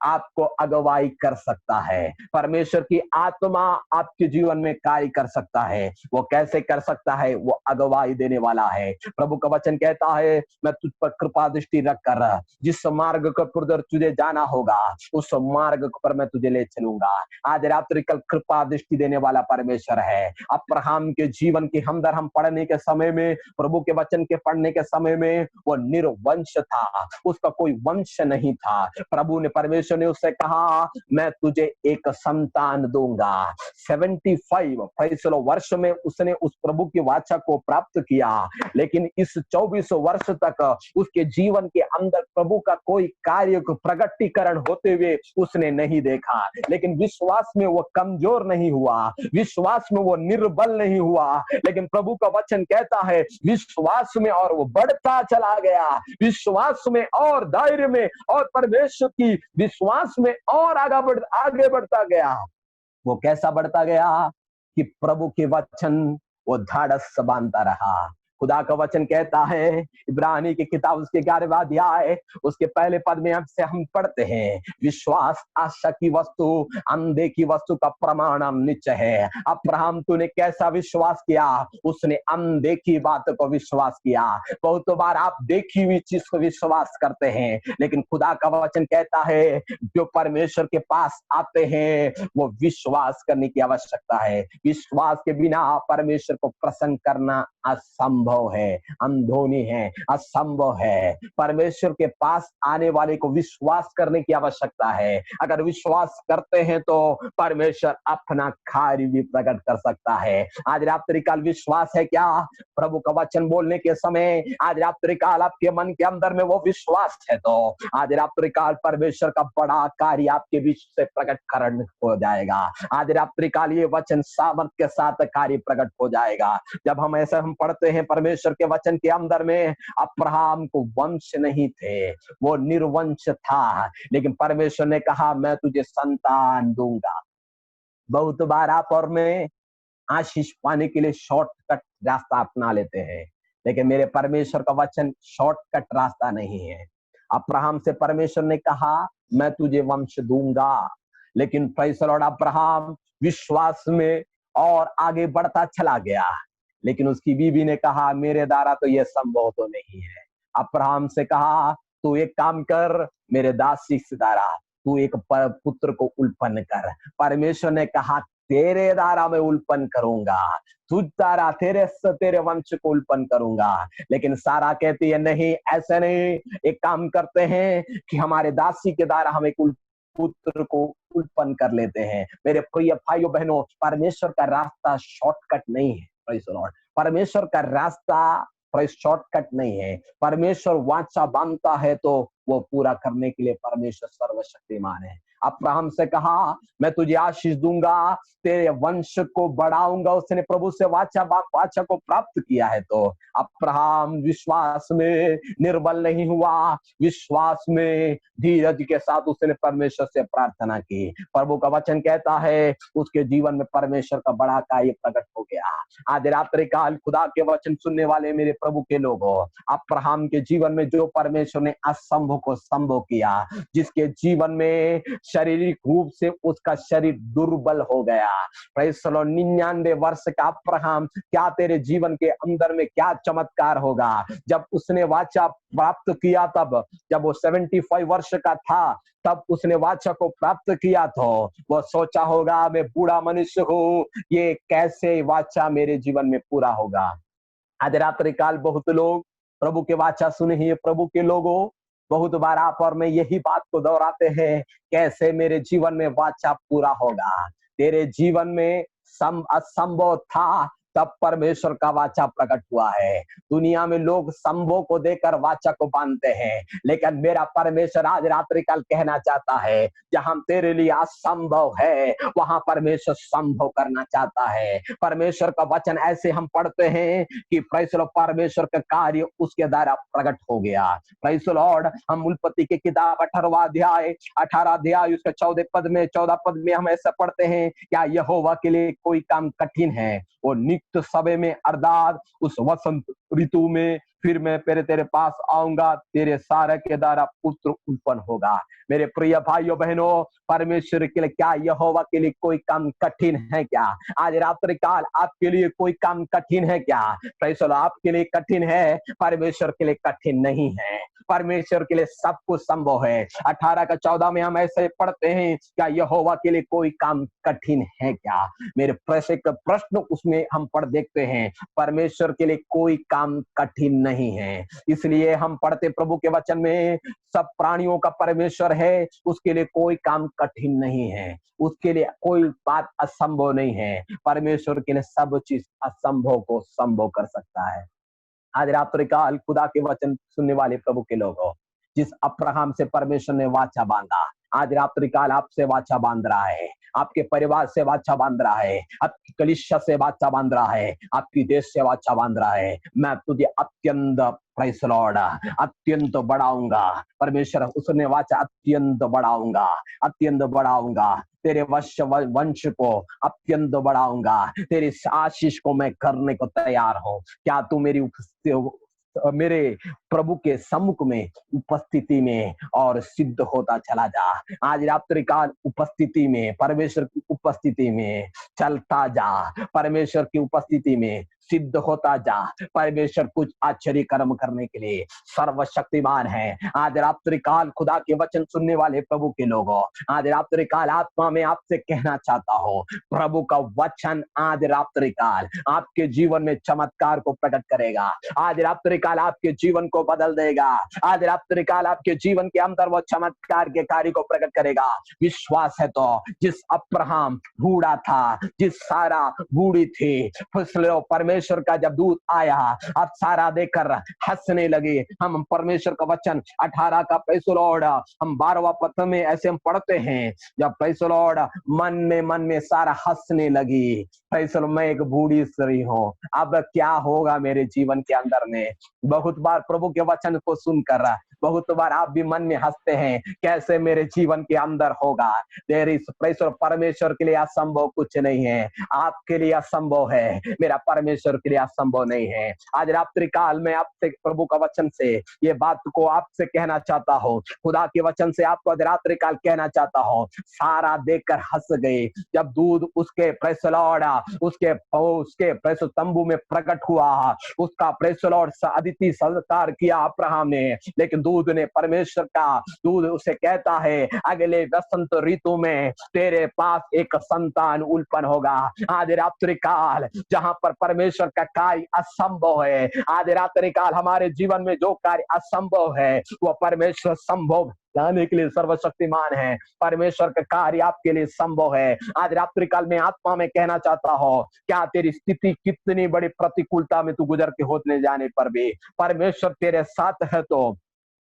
आपको अगुवाई कर सकता है। परमेश्वर की आत्मा आपके जीवन में कार्य कर सकता है। वो कैसे कर सकता है? वो अगुवाई देने वाला है। प्रभु का वचन कहता है, मैं तुझ पर कृपा दृष्टि रखकर जिस मार्ग पर तुझे जाना होगा उस मार्ग पर मैं तुझे ले चलूंगा। आज रात्रि कल कृपा दृष्टि देने वाला परमेश्वर है। अब्राहम के जीवन के हमदर हम पढ़ने के समय में, प्रभु के वचन के पढ़ने के समय में, वो निर्वंश था, उसका कोई वंश नहीं था। प्रभु ने, परमेश्वर परमेश्वर ने उससे कहा मैं तुझे एक संतान दूंगा। 75 वर्ष में उसने उस प्रभु की वाचा को प्राप्त किया, लेकिन इस 24 वर्ष तक उसके जीवन के अंदर प्रभु का कोई कार्य प्रगटीकरण होते हुए उसने नहीं देखा। लेकिन विश्वास में वो कमजोर नहीं हुआ, विश्वास में वो निर्बल नहीं हुआ, लेकिन प्रभु का वचन कहता है विश्वास में और वो बढ़ता चला गया, विश्वास में और धैर्य में और परमेश्वर की विश्वास में और आगे बढ़ता गया। वो कैसा बढ़ता गया कि प्रभु के वचन वो धाड़स बांधता रहा। खुदा का वचन कहता है इब्रानी की किताब उसके 11वां अध्याय उसके पहले पद में से हम पढ़ते हैं, विश्वास आशा की वस्तु अनदेखी वस्तु का प्रमाण निश्चय है। अब्राहम तूने कैसा विश्वास किया? उसने अनदेखी बात को विश्वास किया। बहुत बार आप देखी हुई चीज को विश्वास करते हैं, लेकिन खुदा का वचन कहता है जो परमेश्वर के पास आते हैं वो विश्वास करने की आवश्यकता है। विश्वास के बिना परमेश्वर को प्रसन्न करना असंभव है, अनधोनी है, असंभव है। परमेश्वर के पास आने वाले को विश्वास करने की आवश्यकता है। अगर विश्वास करते हैं तो परमेश्वर अपना कार्य भी प्रकट कर सकता है। आज रात्रिकाल विश्वास है क्या? प्रभु का वचन बोलने के समय आज रात्रिकाल आपके मन के अंदर में वो विश्वास है तो आज रात्रिकाल परमेश्वर का बड़ा कार्य आपके बीच से प्रकटकरण हो जाएगा। आज रात्रिकाल ये वचन सामर्थ्य के साथ कार्य प्रकट हो जाएगा। जब हम ऐसे हम पढ़ते हैं परमेश्वर के वचन के अंदर में, अब्राहम को वंश नहीं थे, वो निर्वंश था, लेकिन परमेश्वर ने कहा मैं तुझे संतान दूंगा। बहुत बार आप और मैं आशीष पाने के लिए शॉर्टकट रास्ता अपना लेते हैं, लेकिन मेरे परमेश्वर का वचन शॉर्टकट रास्ता नहीं है। अब्राहम से परमेश्वर ने कहा मैं तुझे वंश दूंगा, लेकिन प्रेज़ द लॉर्ड अब्राहम विश्वास में और आगे बढ़ता चला गया, लेकिन उसकी बीवी ने कहा मेरे द्वारा तो यह संभव तो नहीं है। अब्राहम से कहा तू एक काम कर, मेरे दासी से द्वारा तू एक पुत्र को उल्पन्न कर। परमेश्वर ने कहा तेरे द्वारा मैं उल्पन्न करूंगा, तुझ द्वारा तेरे वंश को उल्पन्न करूंगा। लेकिन सारा कहती है नहीं, ऐसे नहीं, एक काम करते हैं कि हमारे दासी के द्वारा हम एक पुत्र को उत्पन्न कर लेते हैं। मेरे प्रिय भाइयों बहनों, परमेश्वर का रास्ता शॉर्टकट नहीं है। Praise the Lord. परमेश्वर का रास्ता शॉर्टकट नहीं है। परमेश्वर वाचा बांधता है तो वो पूरा करने के लिए परमेश्वर सर्वशक्तिमान है। अब्राहम से कहा मैं तुझे आशीष दूंगा, तेरे वंश को बढ़ाऊंगा। उसने प्रभु से वाचा को प्राप्त किया है तो अब्राहम विश्वास में निर्बल नहीं हुआ, विश्वास में धीरज के साथ उसने परमेश्वर से प्रार्थना की। प्रभु का वचन कहता है उसके जीवन में परमेश्वर का बड़ा कार्य प्रकट हो गया। आज रात्रि काल खुदा के वचन सुनने वाले मेरे प्रभु के लोगों, अब्राहम के जीवन में जो परमेश्वर ने असंभव को संभव किया, जिसके जीवन में शारीरिक रूप से उसका शरीर दुर्बल हो गया, 99 वर्ष का अब्राहम, क्या तेरे जीवन के अंदर में क्या चमत्कार होगा। जब उसने वाचा प्राप्त किया, तब जब वो 75 वर्ष का था तब उसने वाचा को प्राप्त किया तो वो सोचा होगा मैं बूढ़ा मनुष्य हूँ, ये कैसे वाचा मेरे जीवन में पूरा होगा। आज रात्रि काल बहुत लोग प्रभु के वाचा सुने ही प्रभु के लोगों, बहुत बार आप और मैं यही बात को दोहराते हैं, कैसे मेरे जीवन में वाचा पूरा होगा। तेरे जीवन में असंभव था तब परमेश्वर का वाचा प्रकट हुआ है। दुनिया में लोग संभव को देकर वाचा को बांधते हैं, लेकिन मेरा परमेश्वर आज रात्रि काल कहना चाहता है जहां तेरे लिए असंभव है वहां परमेश्वर संभव करना चाहता है। परमेश्वर का वचन ऐसे हम पढ़ते हैं कि परमेश्वर का कार्य उसके द्वारा प्रकट हो गया। Praise the Lord. हम उत्पत्ति की किताब 18 अध्याय उसके 14 पद में हम ऐसा पढ़ते हैं, क्या यहोवा के लिए कोई काम कठिन है? वो नित्य समय में अर्थात उस वसंत ऋतु में फिर मैं तेरे पास आऊंगा, तेरे सारे के द्वारा पुत्र उत्पन्न होगा। मेरे प्रिय भाइयों बहनों, परमेश्वर के लिए क्या यहोवा के लिए कोई काम कठिन है क्या? आज रात्रि काल आपके लिए कोई काम कठिन है क्या? Praise the Lord. आपके लिए कठिन है, परमेश्वर के लिए कठिन नहीं है। परमेश्वर के लिए सब कुछ संभव है। 18 का 14 में हम ऐसे पढ़ते हैं, क्या यहोवा के लिए कोई काम कठिन है क्या? मेरे प्रश्न उसमें हम पढ़ देखते हैं, परमेश्वर के लिए कोई काम काम कठिन नहीं है। इसलिए हम पढ़ते प्रभु के वचन में, सब प्राणियों का परमेश्वर है, उसके लिए कोई काम कठिन नहीं है, उसके लिए कोई बात असंभव नहीं है। परमेश्वर के लिए सब चीज असंभव को संभव कर सकता है। आज रात्रि काल खुदा के वचन सुनने वाले प्रभु के लोग हो, जिस अब्राहम से परमेश्वर ने वाचा बांधा, आज रात्रि काल आपसे वाचा बांध रहा है, आपके परिवार से वाचा बांध रहा है, आपकी कलीसिया से वाचा बांध रहा है, आपकी देश से वाचा बांध रहा है। मैं तुझे अत्यंत प्रेस लॉर्ड अत्यंत बढ़ाऊंगा। परमेश्वर उसने वाचा अत्यंत बढ़ाऊंगा, अत्यंत बढ़ाऊंगा, तेरे वंश को अत्यंत बढ़ाऊंगा, तेरी आशीष को मैं करने को तैयार हूं। क्या तू मेरे प्रभु के सम्मुख में उपस्थिति में और सिद्ध होता चला जा। आज रात्रि काल उपस्थिति में, परमेश्वर की उपस्थिति में चलता जा, परमेश्वर की उपस्थिति में सिद्ध होता जा। परमेश्वर कुछ आश्चर्य कर्म करने के लिए सर्वशक्तिमान है। आज रात्रि काल खुदा के वचन सुनने वाले प्रभु के लोगों, आज रात्रि काल आत्मा में आपसे कहना चाहता हूं, प्रभु का वचन आज रात्रि काल आपके जीवन में चमत्कार को प्रकट करेगा। आज रात्रि काल आपके जीवन को बदल देगा। आज रात्रि काल आपके जीवन के अंदर वो चमत्कार के कार्य को प्रकट करेगा। विश्वास है तो जिस अब्राहम बूढ़ा था, जिस सारा बूढ़ी थी, परमेश्वर का जब दूत आया, अब सारा देखकर हंसने लगे। हम परमेश्वर का वचन 18 का प्रेज़ द लॉर्ड हम 12वां पद में ऐसे हम पढ़ते हैं, जब प्रेज़ द लॉर्ड मन में सारा हंसने लगी। प्रेज़ द लॉर्ड, मैं एक बूढ़ी स्त्री हूँ, अब क्या होगा मेरे जीवन के अंदर में। बहुत बार प्रभु के वचन को सुनकर बहुत बार आप भी मन में हंसते हैं, कैसे मेरे जीवन के अंदर होगा। देयर इज परमेश्वर के लिए असंभव कुछ नहीं है, आपके लिए असंभव है, मेरा परमेश्वर के लिए असंभव नहीं है। आज रात्रि काल में आपसे प्रभु का वचन से ये बात को आपसे कहना चाहता हूँ, खुदा के वचन से आपको आज रात्रि काल कहना चाहता हूँ। सारा देखकर हंस गई जब दूध उसके प्रेस लॉर्ड उसके प्रेस तंबू में प्रकट हुआ, उसका प्रेस लॉर्ड अदिति सत्कार किया अब्राहम ने, लेकिन दूध ने परमेश्वर का दूध उसे कहता है, अगले वसंत ऋतु में तेरे पास एक संतान उत्पन्न होगा। आज रात्रि काल जहां पर परमेश्वर का कार्य असंभव है, आज रात्रि काल हमारे जीवन में जो कार्य असंभव है वो परमेश्वर संभव लाने के लिए सर्वशक्तिमान है। परमेश्वर का कार्य आपके लिए संभव है। आज रात्रि काल में आत्मा में कहना चाहता हूं, क्या तेरी स्थिति कितनी बड़ी प्रतिकूलता में तू गुजर के होने जाने पर भी परमेश्वर तेरे साथ है, तो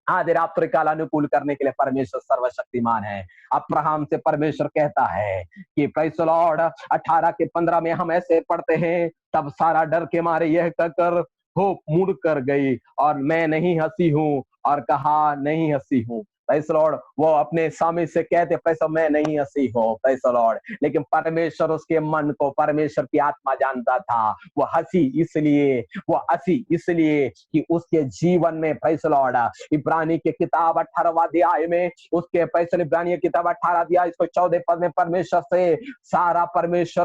आज रात्रि काल अनुकूल करने के लिए परमेश्वर सर्वशक्तिमान है। अब्राहम से परमेश्वर कहता है कि प्रेज़ द लॉर्ड 18 के 15 में हम ऐसे पढ़ते हैं, तब सारा डर के मारे यह कहकर हो मुड़ कर गई और मैं नहीं हंसी हूं, और कहा नहीं हंसी हूं। प्रेज़ द लॉर्ड, वो अपने स्वामी से कहते प्रेज़ मैं नहीं हंसी हूं, प्रेज़ द लॉर्ड, लेकिन परमेश्वर उसके मन को, परमेश्वर की आत्मा जानता था। वो हंसी इसलिए कि उसके जीवन में प्रेज़ द लॉर्ड इब्रानी की किताब 18वां अध्याय में, उसके प्रेज़ इब्रानी की किताब 18 अध्याय इसको 14 पद में परमेश्वर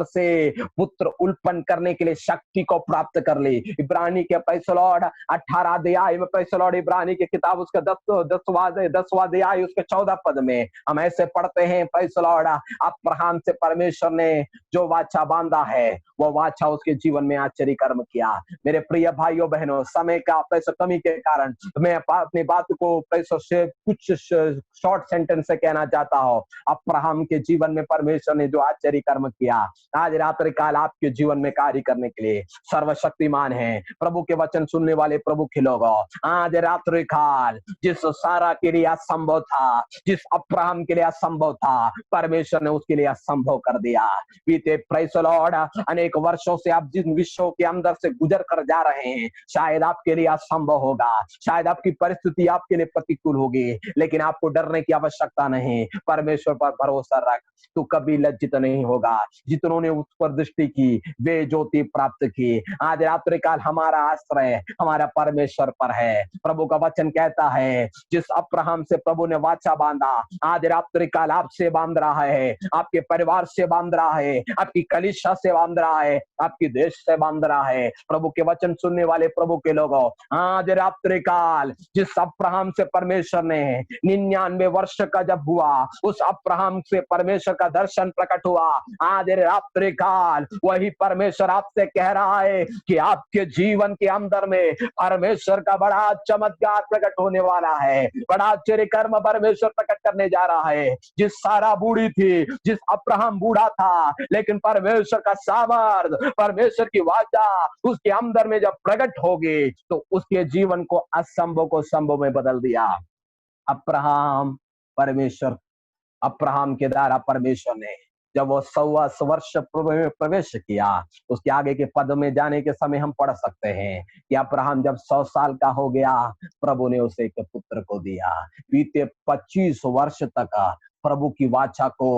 से पुत्र उत्पन्न करने के लिए शक्ति को प्राप्त कर ली। इब्रानी के प्रेज़ द लॉर्ड 18 अध्याय में प्रेज़ द लॉर्ड इब्रानी की किताब उसका 10वां अध्याय उसके 14 पद में हम ऐसे पढ़ते हैं, प्रेज़ द लॉर्ड, अब्राहम से परमेश्वर ने जो वाचा बांधा है वो वाचा उसके जीवन में आश्चर्य कर्म किया। मेरे प्रिय भाइयों बहनों, समय का पैसा कमी के कारण मैं अपनी बात को पैसों से कुछ शॉर्ट सेंटेंस से कहना चाहता हूं। अब्राहम के जीवन में परमेश्वर ने जो आश्चर्य कर्म किया, आज रात्रि काल आपके जीवन में कार्य करने के लिए सर्वशक्तिमान है। प्रभु के वचन सुनने वाले प्रभु के लोगों, आज रात्रि काल जिस सारा के लिए असंभव था, जिस अब्राहम के लिए असंभव था, परमेश्वर ने उसके लिए असंभव कर दिया। बीते प्रेज़ द लॉर्ड अनेक वर्षों से आप जिन विषयों के अंदर से गुजर कर जा रहे हैं, शायद आपके लिए असंभव होगा, शायद आपकी परिस्थिति आपके लिए प्रतिकूल होगी, लेकिन आपको डरने की आवश्यकता नहीं। परमेश्वर पर भरोसा रख, तू कभी लज्जित नहीं होगा। जितनों ने उस पर दृष्टि की वे ज्योति प्राप्त की। आज रात्रि काल हमारा आश्रय हमारा परमेश्वर पर है। प्रभु का वचन कहता है, जिस अब्राहम से प्रभु ने वाचा बांधा, आज रात्रि काल आपसे बांध रहा है, आपके परिवार से बांध रहा है, आपकी कलीसिया से बांध रहा है, आपकी देश से बांध रहा है। प्रभु के वचन सुनने वाले प्रभु के लोगों, आज रात्रि काल जिस अब्राहम से परमेश्वर ने 99 वर्ष का जब हुआ, उस अब्राहम से परमेश्वर का दर्शन प्रकट हुआ, आज रात्रि काल वही परमेश्वर आपसे कह रहा है कि आपके जीवन के अंदर में परमेश्वर का बड़ा चमत्कार प्रकट होने वाला है, बड़ा आश्चर्य कर्म परमेश्वर प्रकट करने जा रहा है। जिस सारा बूढ़ी थी, जिस अब्राहम बूढ़ा था, लेकिन परमेश्वर का सामर्थ, परमेश्वर की वाचा उसके अंदर में जब प्रकट होगी तो उसके जीवन को असंभव को संभव में बदल दिया। अब्राहम परमेश्वर, अब्राहम के द्वारा परमेश्वर ने जब वो 100 वर्ष प्रवेश किया, उसके आगे के पद में जाने के समय हम पढ़ सकते हैं कि अब्राहम जब 100 साल का हो गया, प्रभु ने उसे एक पुत्र को दिया। बीते 25 वर्ष तक प्रभु की वाचा को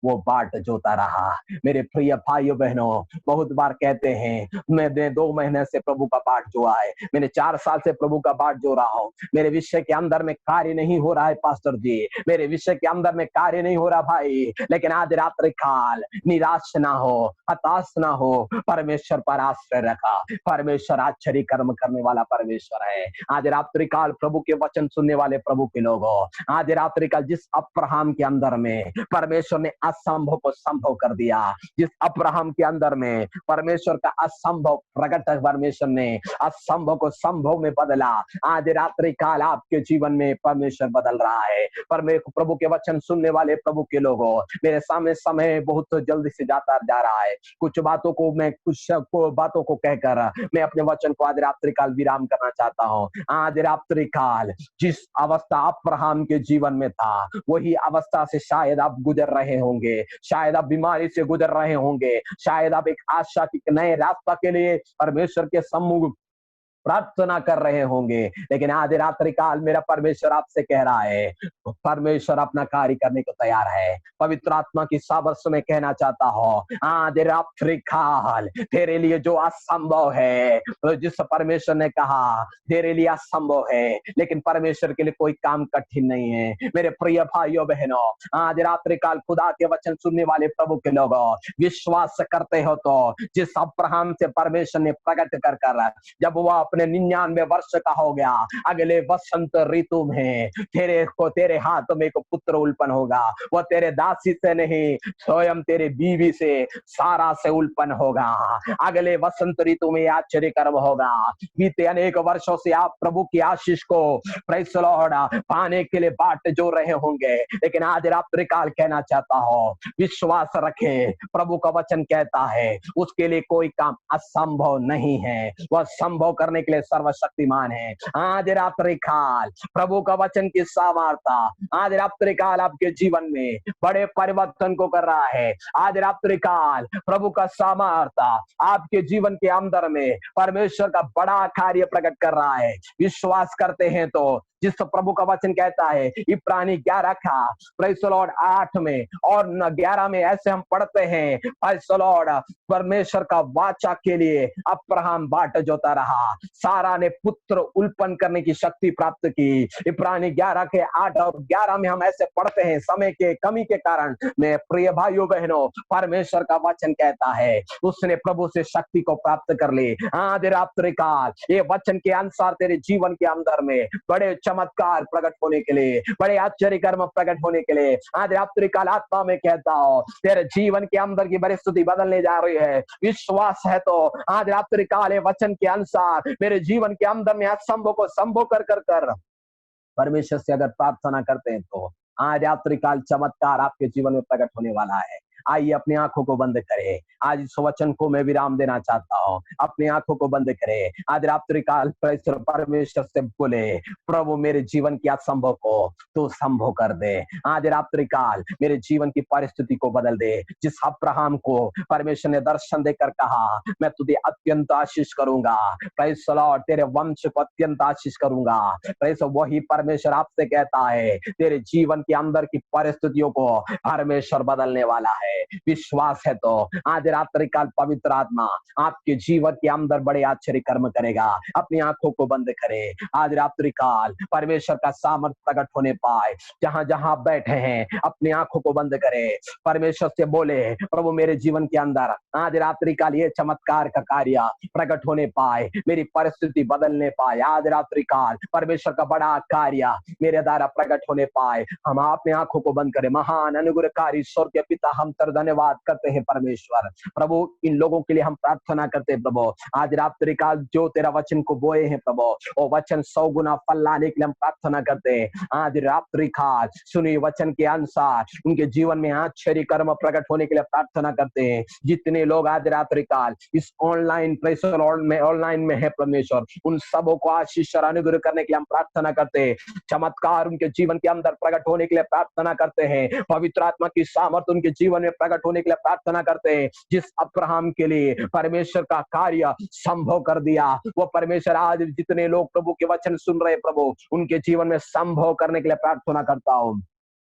वो बाट जोता रहा। मेरे प्रिय भाइयों बहनों, बहुत बार कहते हैं मैंने 2 महीने से प्रभु का बाट जोआ है, मैंने 4 साल से प्रभु का बाट जो रहा हूं, मेरे विषय के अंदर में कार्य नहीं हो रहा है पास्टर जी, मेरे विषय के अंदर में कार्य नहीं हो रहा भाई। लेकिन आज रात्रि काल निराश ना हो, हताश ना हो, परमेश्वर पर आश्रय रखा। परमेश्वर आश्चर्य कर्म करने वाला परमेश्वर है। आज रात्रि काल प्रभु के वचन सुनने वाले प्रभु के लोगों, आज रात्रि काल जिस अब्राहम के अंदर में परमेश्वर ने असंभव को संभव कर दिया, जिस अब्राहम के अंदर में परमेश्वर का असंभव प्रकट, परमेश्वर ने असंभव को संभव में बदला, आज रात्रि काल आपके जीवन में परमेश्वर बदल रहा है। प्रभु के वचन सुनने वाले प्रभु के लोगों, मेरे सामने समय बहुत जल्दी से जाता जा रहा है। कुछ बातों को कहकर मैं अपने वचन को आज रात्रि काल विराम करना चाहता हूं। आज रात्रि काल जिस अवस्था अब्राहम के जीवन में था, वही अवस्था से शायद आप गुजर रहे होंगे, शायद आप बीमारी से गुजर रहे होंगे, शायद आप एक आशा की नए रास्ता के लिए परमेश्वर के सम्मुख प्रार्थना कर रहे होंगे। लेकिन आज रात्रि काल मेरा परमेश्वर आपसे कह रहा है, परमेश्वर अपना कार्य करने को तैयार है। पवित्र आत्मा की साबस में कहना चाहता हूं, आज रात्रि काल तेरे लिए जो असंभव है, तो जिस परमेश्वर ने कहा तेरे लिए असंभव है, लेकिन परमेश्वर के लिए कोई काम कठिन नहीं है। मेरे प्रिय भाइयों बहनों, आज रात्रि काल खुदा के वचन सुनने वाले प्रभु के लोगों, विश्वास करते हो तो जिस अब्राहम से परमेश्वर ने प्रकट कर जब वह अपने 99 वर्ष का हो गया, अगले वसंत ऋतु में तेरे हाथ में एक पुत्र उल्पन होगा। वह तेरे दासी से नहीं, स्वयं तेरे बीवी से, सारा से उल्पन होगा। अगले वसंत ऋतु में आश्चर्य कर्म होगा। बीते अनेक वर्षों से आप प्रभु की आशीष को प्रेज़ द लॉर्ड पाने के लिए बाट जो रहे होंगे, लेकिन आज रात्रि काल कहना चाहता हूं, विश्वास रखे। प्रभु का वचन कहता है उसके लिए कोई काम असंभव नहीं है, वह संभव करने के लिए सर्वशक्तिमान है। आज रात्रि काल प्रभु का वचन की सामर्थ्य आज रात्रि काल आपके जीवन में बड़े परिवर्तन को कर रहा है। आज रात्रि काल प्रभु का सामर्थ्य आपके जीवन के अंदर में परमेश्वर का बड़ा कार्य प्रकट कर रहा है। विश्वास करते हैं तो जिस प्रभु का वचन कहता है इब्रानी 11 का प्रेज़ द लॉर्ड 8 में और 11 में ऐसे हम पढ़ते हैं, प्रेज़ द लॉर्ड, परमेश्वर का वाचा के लिए अब्राहम बाट जोता रहा, सारा ने पुत्र उल्पन करने की शक्ति प्राप्त की। इब्रानी 11 के 8 और 11 में हम ऐसे पढ़ते हैं, समय के कमी के कारण मैं प्रिय भाइयों बहनों, परमेश्वर का वचन कहता है उसने प्रभु से शक्ति को प्राप्त कर ली। आज रात्रि काल ये वचन के अनुसार तेरे जीवन के अंदर में बड़े चमत्कार प्रकट होने के लिए, बड़े आश्चर्य कर्म प्रकट होने के लिए आज रात्रि काल आत्मा में कहता हूं, तेरे जीवन के अंदर की परिस्थिति बदलने जा रही है। विश्वास है तो आज रात्रि काल वचन के अनुसार मेरे जीवन के अंदर में असंभव को संभव कर परमेश्वर से अगर प्रार्थना करते हैं तो आज रात्रि काल चमत्कार आपके जीवन में प्रकट होने वाला है। आइए अपनी आंखों को बंद करें। आज इस वचन को मैं विराम देना चाहता हूं। अपनी आंखों को बंद करें। आज रात्रि काल परमेश्वर से बोले, प्रभु मेरे जीवन की असंभव को तो संभव कर दे। आज रात्रि काल मेरे जीवन की परिस्थिति को बदल दे। जिस अब्राहम को परमेश्वर ने दर्शन देकर कहा मैं तुझे अत्यंत आशीष करूंगा, प्रेज़ द लॉर्ड, तेरे वंश को अत्यंत आशीष करूंगा, प्रेज़, वही परमेश्वर आपसे कहता है तेरे जीवन के अंदर की परिस्थितियों को परमेश्वर बदलने वाला है। विश्वास है तो आज रात्रि काल पवित्र आत्मा आपके जीवन के अंदर बड़े आश्चर्य कर्म करेगा। अपनी आंखों को बंद करे, आज रात्रि काल परमेश्वर का सामर्थ प्रकट होने पाए। जहां जहां आप बैठे हैं अपनी आंखों को बंद करे, परमेश्वर से बोले प्रभु मेरे जीवन के अंदर आज रात्रि काल ये चमत्कार का कार्य प्रकट होने पाए, मेरी परिस्थिति बदलने पाए। आज रात्रि काल परमेश्वर का बड़ा कार्य मेरे द्वारा प्रकट होने पाए। हम अपने आंखों को बंद करें। महान अनुग्रहकारी ईश्वर के पिता, हम तेरा धन्यवाद करते हैं परमेश्वर। प्रभु इन लोगों के लिए हम प्रार्थना करते हैं प्रभु, आज रात्रि काल जो तेरा वचन को बोए हैं प्रभु, वो वचन 100 गुना फल लाने के लिए हम प्रार्थना करते हैं। आज रात्रि काल सुनी वचन के अनुसार उनके जीवन में आश्चर्य कर्म प्रकट होने के लिए प्रार्थना करते हैं। जितने लोग आज रात्रि काल इस ऑनलाइन प्रेशर ऑनलाइन में है परमेश्वर, उन सबों को आशीष और अनुग्रह करने के लिए हम प्रार्थना करते हैं। चमत्कार उनके जीवन के अंदर प्रकट होने के लिए प्रार्थना करते हैं। पवित्र आत्मा की सामर्थ उनके जीवन में प्रकट होने के लिए प्रार्थना करते हैं। जिस अब्राहम के लिए परमेश्वर का कार्य संभव कर दिया, वो परमेश्वर आज जितने लोग प्रभु के वचन सुन रहे प्रभु, उनके जीवन में संभव करने के लिए प्रार्थना करता हूं।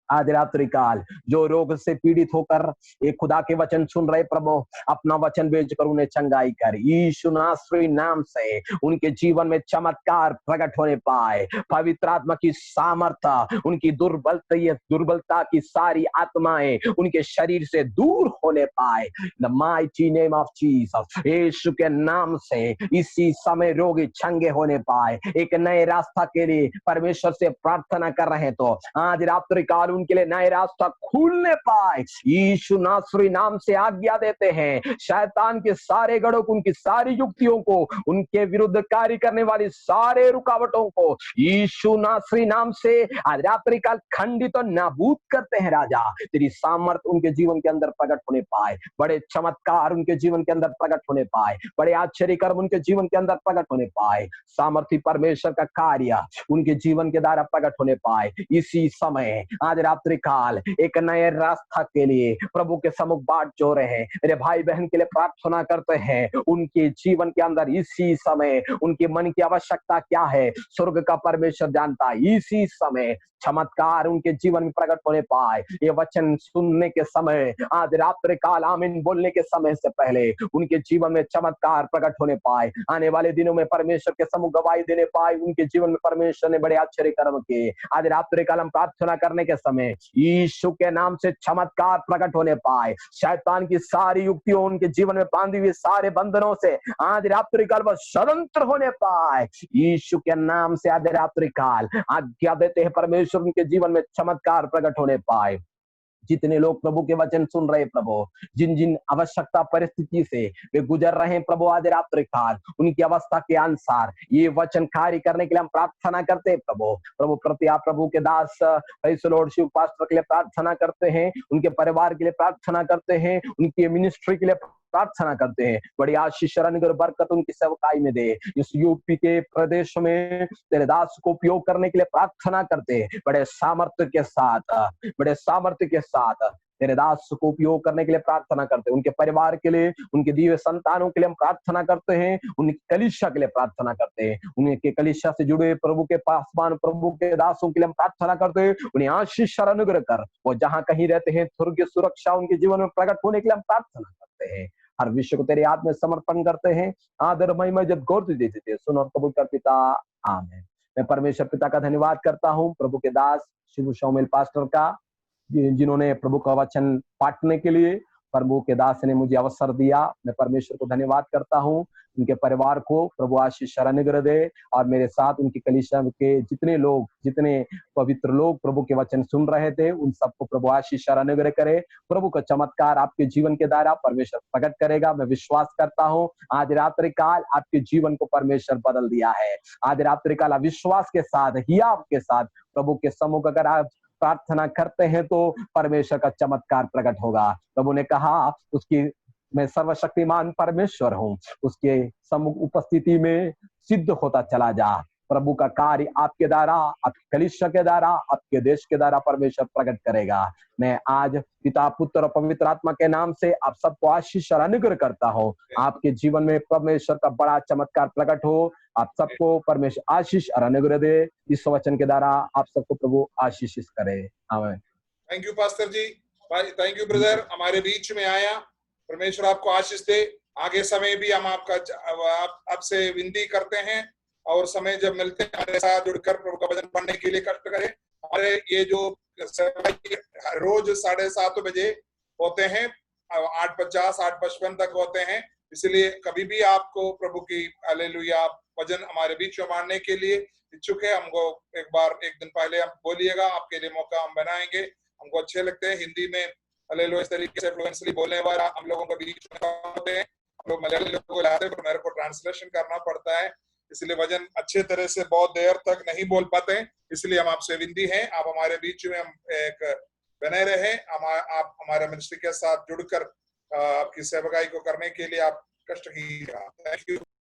आज रात्रि काल जो रोग से पीड़ित होकर एक खुदा के वचन सुन रहे प्रभु, अपना वचन भेजकर उन्हें चंगाई कर, यीशु नासरी नाम से उनके जीवन में चमत्कार प्रकट होने पाए। पवित्र आत्मा की सामर्थ्य उनकी दुर्बलता की सारी आत्माएं उनके शरीर से दूर होने पाए। The mighty name of Jesus, यीशु के नाम से इसी समय रोगी चंगे होने पाए। एक नए रास्ता के लिए परमेश्वर से प्रार्थना कर रहे हैं तो आज रात्रि काल उनके लिए नए रास्ता खुलने पाए। यीशु नासरी नाम से आज्ञा देते हैं, शैतान के सारे गढ़ों को, उनकी सारी युक्तियों को, उनके विरुद्ध कार्य करने वाली सारे रुकावटों को यीशु नासरी नाम से आज रात्रि काल खंडित और नाबूद करते हैं। राजा तेरी सामर्थ उनके जीवन के अंदर प्रकट होने पाए, बड़े चमत्कार उनके जीवन के अंदर प्रकट होने पाए, बड़े आश्चर्य कर्म उनके जीवन के अंदर प्रकट होने पाए। सामर्थी परमेश्वर का कार्य उनके जीवन के द्वारा प्रकट होने पाए। इसी समय आज रात्रि काल एक नए रास्ता के लिए प्रभु के सम्मुख बाट जो रहे मेरे भाई बहन के लिए प्रार्थना करते हैं। उनके जीवन के अंदर इसी समय उनके मन की आवश्यकता क्या है स्वर्ग का परमेश्वर जानता है। इसी समय चमत्कार उनके जीवन में प्रकट होने पाए। ये वचन सुनने के समय, आज रात्रि काल आमीन बोलने के समय से पहले उनके जीवन में चमत्कार प्रकट होने पाए। आने वाले दिनों में परमेश्वर के सम्मुख गवाही देने पाए। उनके जीवन में परमेश्वर ने बड़े आश्चर्य कर्म किए। आज रात्रि काल हम प्रार्थना करने के समय यीशु के नाम से चमत्कार प्रकट होने पाए। शैतान की सारी युक्तियों, उनके जीवन में बांधी हुई सारे बंधनों से आज रात्रि काल वह स्वतंत्र होने पाए। यीशु के नाम से आज रात्रि काल आज्ञा देते हैं परमेश्वर उनके जीवन में चमत्कार प्रकट होने पाए। जितने लोग प्रभु के वचन सुन रहे प्रभु, जिन जिन आवश्यकता परिस्थिति से वे गुजर रहे हैं प्रभु, आज रात्रि काल उनकी अवस्था के अनुसार ये वचन कार्य करने के लिए हम प्रार्थना करते हैं प्रभु। प्रभु प्रति आप प्रभु के दास praise the lord Shiv pastor के लिए प्रार्थना करते हैं, उनके परिवार के लिए प्रार्थना करते हैं, उनकी मिनिस्ट्री के लिए प्रार्थना करते हैं। बड़ी आशीष और अनुग्रह बरकत उनकी सेवकाई में दे। इस यूपी के प्रदेश में तेरे दास को उपयोग करने के लिए प्रार्थना करते हैं। बड़े सामर्थ्य के साथ तेरे दास को उपयोग करने के लिए प्रार्थना करते हैं। उनके परिवार के लिए, उनके दिव्य संतानों के लिए हम प्रार्थना करते हैं। उनकी कलीसिया के लिए प्रार्थना करते हैं। उनके कलीसिया से जुड़े प्रभु के पासवान प्रभु के दासों के लिए हम प्रार्थना करते हैं। उन्हें आशीष और अनुग्रह कर, वो जहां कहीं रहते हैं स्वर्गीय सुरक्षा उनके जीवन में प्रकट होने के लिए हम प्रार्थना करते हैं। हर विषय को तेरे हाथ में समर्पण करते हैं। आदर महिमा जब गौर देते थे, सुन और कबूल कर पिता, आमीन। मैं परमेश्वर पिता का धन्यवाद करता हूँ प्रभु के दास शिव शौमेल पास्टर का, जिन्होंने प्रभु का वचन पाठने के लिए प्रभु के दास ने मुझे अवसर दिया। मैं परमेश्वर को धन्यवाद करता हूँ। उनके परिवार को प्रभु आशीष और अनुग्रह दे, और मेरे साथ उनकी कलीसिया के जितने पवित्र लोग प्रभु के वचन सुन रहे थे, उन सबको प्रभु आशीष और अनुग्रह करे। प्रभु का चमत्कार आपके जीवन के द्वारा परमेश्वर प्रकट करेगा। मैं विश्वास करता हूँ आज रात्रि काल आपके जीवन को परमेश्वर बदल दिया है। आज रात्रि काल विश्वास के साथ, हियाव के साथ प्रभु के सम्मुख अगर आप प्रार्थना करते हैं तो परमेश्वर का चमत्कार प्रकट होगा। प्रभु ने कहा उसकी मैं सर्वशक्तिमान परमेश्वर हूँ, उसके सम्मुख उपस्थिति में सिद्ध होता चला जा। प्रभु का कार्य आपके द्वारा, आपके कलीसिया के द्वारा, आपके देश के द्वारा परमेश्वर प्रकट करेगा। मैं आज पिता पुत्र और पवित्र आत्मा के नाम से आप सबको आशीष और अनुग्रह करता हूँ। आपके जीवन में परमेश्वर का बड़ा चमत्कार प्रकट हो। आप सबको परमेश्वर आशीष और अनुग्रह दे। इस वचन के द्वारा आप सबको प्रभु आशीषित करे। आमीन। Thank you pastor ji. Thank you brother, हमारे बीच में आया। परमेश्वर आपको आशीष दे। आगे समय भी हम आपसे विनती करते हैं, और समय जब मिलते हैं हमारे साथ जुड़कर प्रभु का वचन पढ़ने के लिए कष्ट करें। हमारे ये जो रोज 7:30 बजे होते हैं, 8:50 8:55 तक होते हैं, इसलिए कभी भी आपको प्रभु की हालेलुया वचन हमारे बीच में मानने के लिए इच्छुक है, हमको एक दिन पहले हम बोलिएगा, आपके लिए मौका हम बनाएंगे। हमको अच्छे लगते हैं हिंदी में हालेलुया इस तरीके से फ्लुएंटली बोलने वाला हम लोगों के बीच में होते हैं। हम लोग मलयाली लोगों को लाते हैं, पर मेरे को ट्रांसलेशन करना पड़ता है, इसलिए वचन अच्छे तरह से बहुत देर तक नहीं बोल पाते, इसलिए हम आपसे विनती हैं, आप हमारे बीच में हम एक बने रहे। आप हमारे मिनिस्ट्री के साथ जुड़कर आपकी सेवकाई को करने के लिए आप कष्ट कीजिएगा। Thank you.